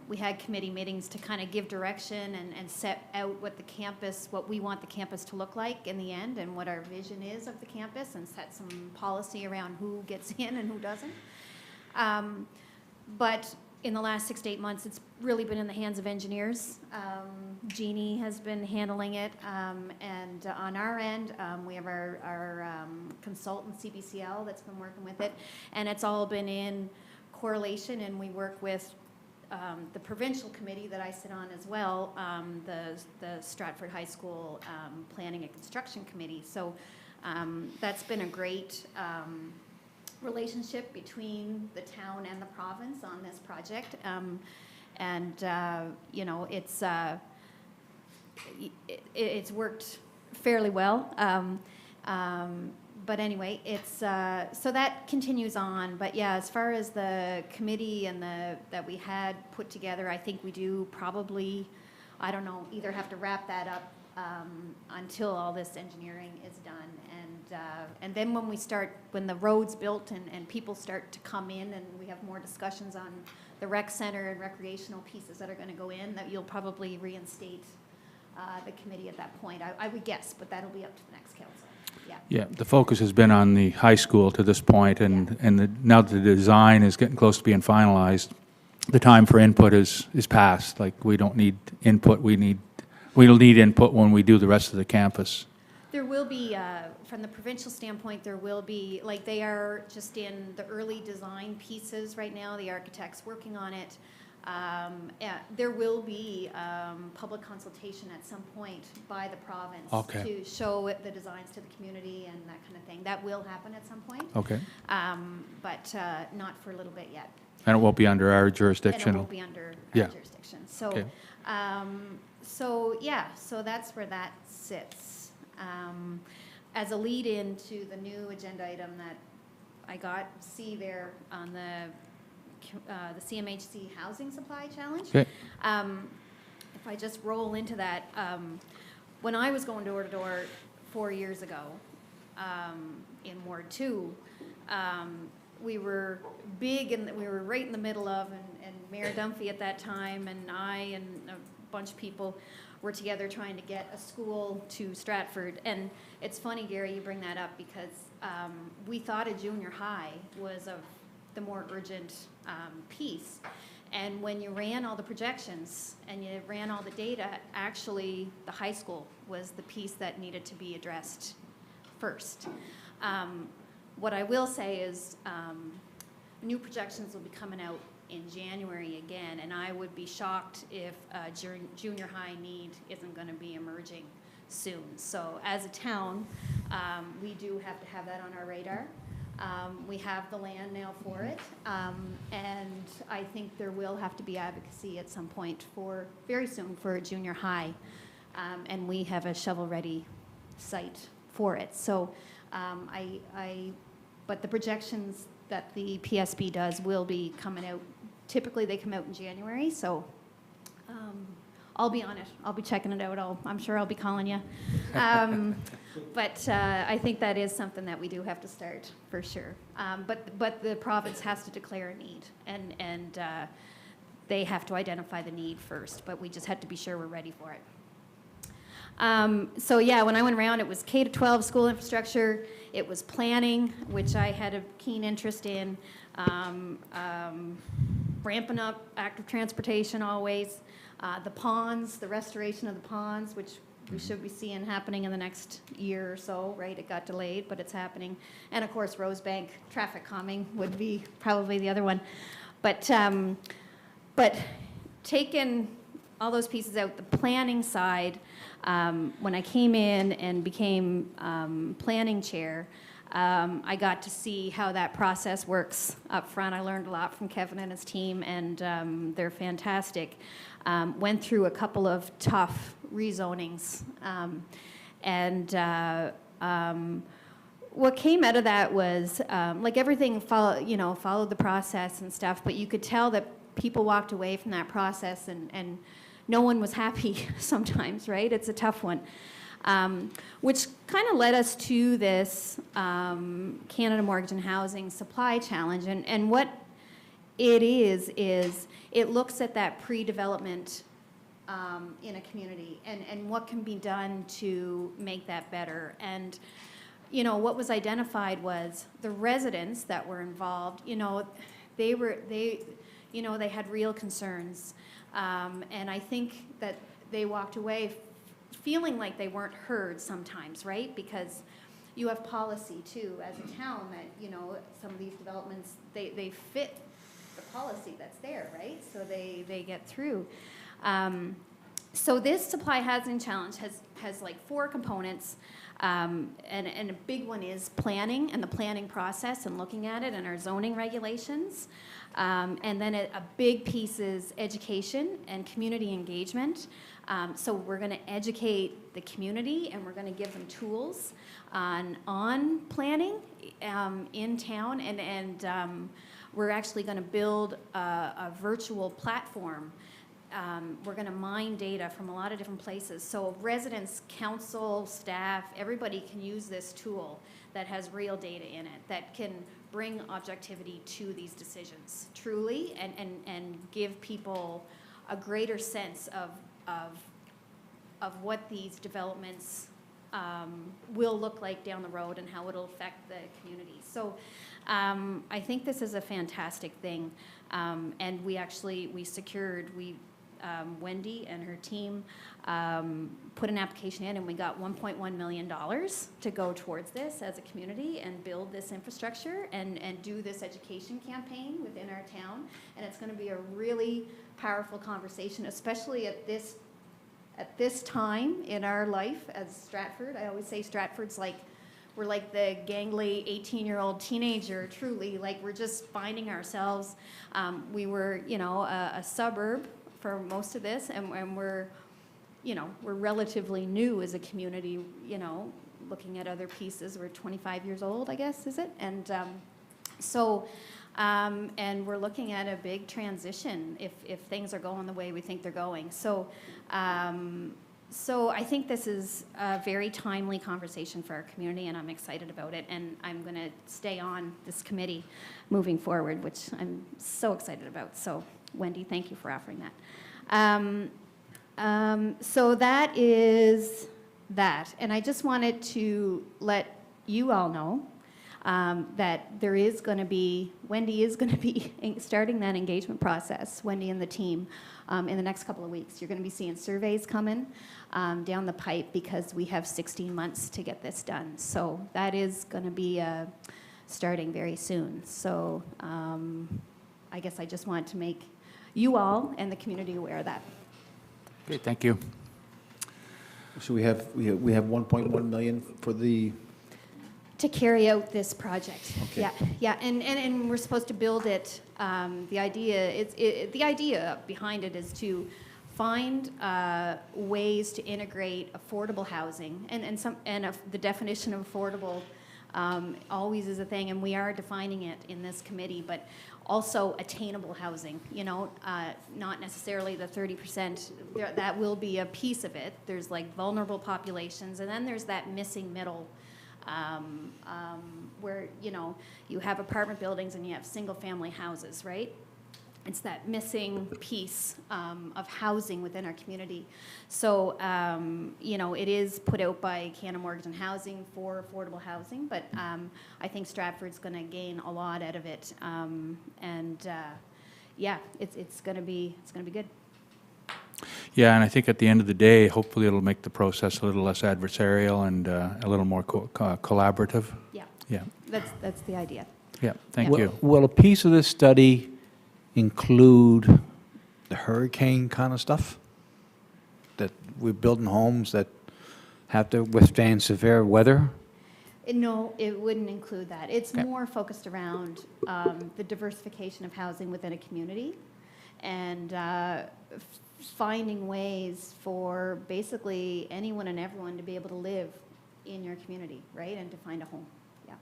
we had committee meetings to kind of give direction and set out what we want the campus to look like in the end, and what our vision is of the campus, and set some policy around who gets in and who doesn't. But in the last 6 to 8 months, it's really been in the hands of engineers. Jeannie has been handling it, and on our end, we have our consultant, CBCL, that's been working with it, and it's all been in correlation, and we work with the provincial committee that I sit on as well, the Stratford High School Planning and Construction Committee. So that's been a great relationship between the town and the province on this project, and you know, it's worked fairly well. But anyway, it's so that continues on. But yeah, as far as the committee and that we had put together, I think we do probably, I don't know, either have to wrap that up until all this engineering is done, and then when the road's built and people start to come in, and we have more discussions on the rec center and recreational pieces that are going to go in, that you'll probably reinstate the committee at that point. I would guess, but that'll be up to the next council. Yeah. Yeah, the focus has been on the high school to this point, and now that the design is getting close to being finalized, the time for input is past. Like, we don't need input. We'll need input when we do the rest of the campus. There will be, from the provincial standpoint, there will be, like, they are just in the early design pieces right now. The architect's working on it. There will be public consultation at some point by the province to show the designs to the community and that kind of thing. That will happen at some point. Okay. But not for a little bit yet. And it won't be under our jurisdiction. And it won't be under our jurisdiction. So, okay. So that's where that sits. As a lead-in to the new agenda item that I see there on the CMHC Housing Supply Challenge. Okay. If I just roll into that, when I was going door to door 4 years ago in Ward 2, we were big, and we were right in the middle of, and Mayor Dunphy at that time, and I and a bunch of people were together trying to get a school to Stratford. And it's funny, Gary, you bring that up, because we thought a junior high was of the more urgent piece. And when you ran all the projections and you ran all the data, actually the high school was the piece that needed to be addressed first. What I will say is new projections will be coming out in January again, and I would be shocked if junior high need isn't going to be emerging soon. So as a town, we do have to have that on our radar. We have the land now for it, and I think there will have to be advocacy at some point for, very soon, for a junior high, and we have a shovel-ready site for it. So, but the projections that the PSB does will be coming out. Typically, they come out in January, so I'll be on it. I'll be checking it out. I'm sure I'll be calling you. But I think that is something that we do have to start, for sure. But the province has to declare a need, and they have to identify the need first, but we just have to be sure we're ready for it. So yeah, when I went around, it was K-12 school infrastructure, it was planning, which I had a keen interest in, ramping up active transportation always, the ponds, the restoration of the ponds, which we should be seeing happening in the next year or so, right? It got delayed, but it's happening. And of course, Rosebank traffic calming would be probably the other one. But taking all those pieces out, the planning side, when I came in and became planning chair, I got to see how that process works up front. I learned a lot from Kevin and his team, and they're fantastic. Went through a couple of tough rezonings, what came out of that was like everything followed the process and stuff, but you could tell that people walked away from that process and no one was happy sometimes, right? It's a tough one. Which kind of led us to this Canada Mortgage and Housing Supply Challenge. And what it is it looks at that pre-development in a community and what can be done to make that better. And, you know, what was identified was the residents that were involved, they had real concerns. And I think that they walked away feeling like they weren't heard sometimes, right? Because you have policy too as a town that, some of these developments, they fit the policy that's there, right? So they get through. So this supply housing challenge has like 4 components, and a big one is planning and the planning process and looking at it and our zoning regulations. And then a big piece is education and community engagement. So we're going to educate the community and we're going to give them tools on planning in town, and we're actually going to build a virtual platform. We're going to mine data from a lot of different places. So residents, council, staff, everybody can use this tool that has real data in it that can bring objectivity to these decisions, truly, and give people a greater sense of what these developments will look like down the road and how it'll affect the community. So I think this is a fantastic thing. And we secured, Wendy and her team put an application in, and we got $1.1 million to go towards this as a community and build this infrastructure and do this education campaign within our town. And it's going to be a really powerful conversation, especially at this time in our life as Stratford. I always say Stratford's we're like the gangly 18-year-old teenager, truly, like we're just finding ourselves. We were, a suburb for most of this, and we're relatively new as a community, looking at other pieces. We're 25 years old, I guess, is it? And and we're looking at a big transition if things are going the way we think they're going. So I think this is a very timely conversation for our community, and I'm excited about it, and I'm going to stay on this committee moving forward, which I'm so excited about. So Wendy, thank you for offering that. So that is that. And I just wanted to let you all know that Wendy is going to be starting that engagement process, Wendy and the team, in the next couple of weeks. You're going to be seeing surveys coming down the pipe because we have 16 months to get this done. So that is going to be starting very soon. So I guess I just wanted to make you all and the community aware of that. Okay, thank you. So we have 1.1 million for the to carry out this project. Yeah, yeah, and we're supposed to build it. The idea behind it is to find ways to integrate affordable housing, and the definition of affordable always is a thing, and we are defining it in this committee, but also attainable housing, you know, not necessarily the 30%, that will be a piece of it. There's like vulnerable populations, and then there's that missing middle where, you know, you have apartment buildings and you have single family houses, right? It's that missing piece of housing within our community. So, you know, it is put out by Canada Mortgage and Housing for affordable housing, but I think Stratford's going to gain a lot out of it, yeah, it's going to be good. Yeah, and I think at the end of the day, hopefully it'll make the process a little less adversarial and a little more collaborative. Yeah, Yeah, that's the idea. yeah, thank you. Will a piece of this study include the hurricane kind of stuff? That we're building homes that have to withstand severe weather? No, it wouldn't include that. It's Okay. more focused around the diversification of housing within a community and finding ways for basically anyone and everyone to be able to live in your community, right, and to find a home. Yeah.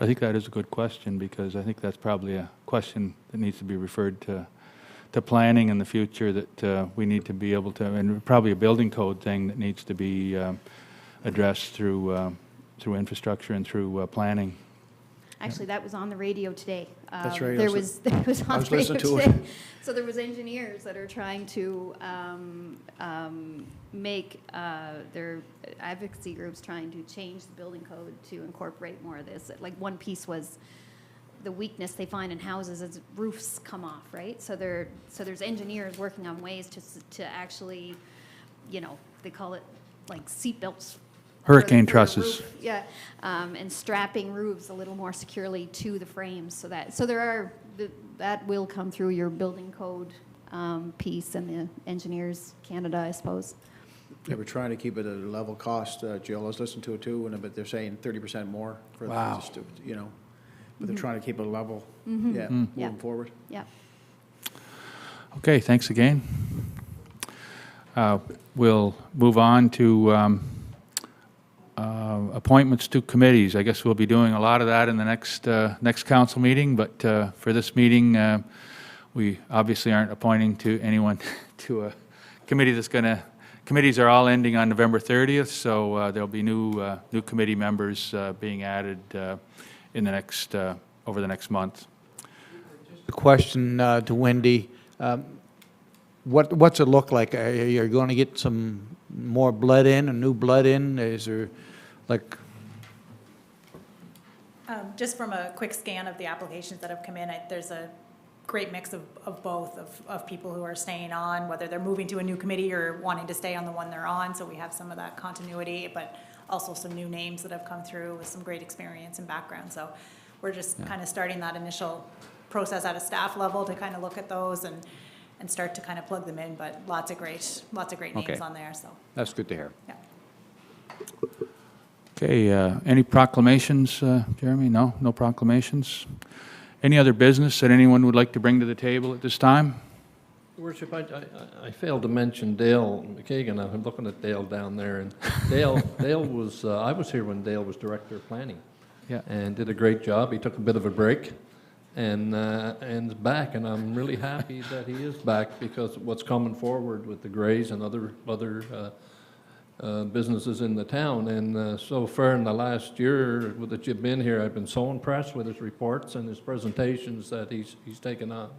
I think that is a good question, because I think that's probably a question that needs to be referred to planning in the future, that we need to be able to, and probably a building code thing that needs to be addressed through infrastructure and through planning. Actually, that was on the radio today. That's right. There was on was the radio listening to it. today. So there was engineers that are trying to make their advocacy groups trying to change the building code to incorporate more of this. Like one piece was the weakness they find in houses is roofs come off, right? So there's engineers working on ways to actually, you know, they call it like seat belts. Hurricane for the trusses. roof. Yeah, and strapping roofs a little more securely to the frames, that will come through your building code piece and the Engineers Canada, I suppose. They were trying to keep it at a level cost. Jill, I was listening to it too, but they're saying 30% more for Wow. that, just to, you know, but they're trying to keep it level, yeah, Yeah. moving forward. Yeah. Okay, thanks again. We'll move on to appointments to committees. I guess we'll be doing a lot of that in the next council meeting, but for this meeting, we obviously aren't appointing to anyone to a committee that's going to, committees are all ending on November 30th, so there'll be new committee members being added in the next, over the next month. A question to Wendy. What's it look like? Are you going to get some more blood in, or new blood in? Is there, like... Just from a quick scan of the applications that have come in, there's a great mix of both, of people who are staying on, whether they're moving to a new committee or wanting to stay on the one they're on, so we have some of that continuity, but also some new names that have come through with some great experience and background. So we're just kind of starting that initial process at a staff level to kind of look at those and start to kind of plug them in, but lots of great names Okay. on there, so, That's good to hear. yeah. Okay, any proclamations, Jeremy? No proclamations? Any other business that anyone would like to bring to the table at this time? Your Worship, I failed to mention Dale McKagan. I'm looking at Dale down there, and Dale was, I was here when Dale was Director of Planning. Yeah. And did a great job. He took a bit of a break and is back, and I'm really happy that he is back, because what's coming forward with the Grays and other businesses in the town. And so far in the last year that you've been here, I've been so impressed with his reports and his presentations that he's taken on.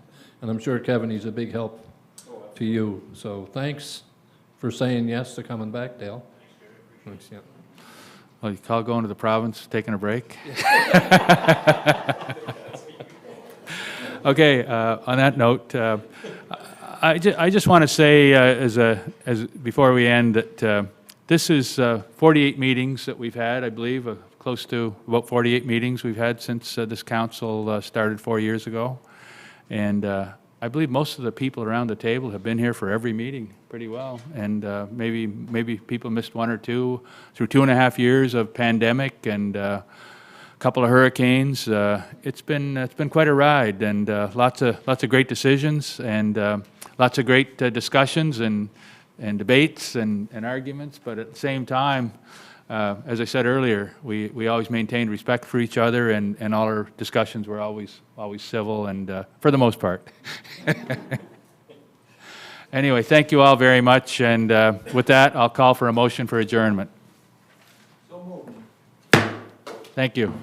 And I'm sure, Kevin, he's a big help to you. So thanks for saying yes to coming back, Dale. Thanks, yeah. Well, you call going to the province, taking a break? Okay, on that note, I just want to say, as before we end, that this is 48 meetings that we've had, I believe, close to about 48 meetings we've had since this council started 4 years ago. And I believe most of the people around the table have been here for every meeting pretty well. And maybe people missed one or two through 2.5 years of pandemic and a couple of hurricanes. It's been quite a ride, and lots of great decisions, and lots of great discussions and debates and arguments. But at the same time, as I said earlier, we always maintained respect for each other, and all our discussions were always civil, and for the most part. Anyway, thank you all very much, and with that, I'll call for a motion for adjournment. So moved. Thank you.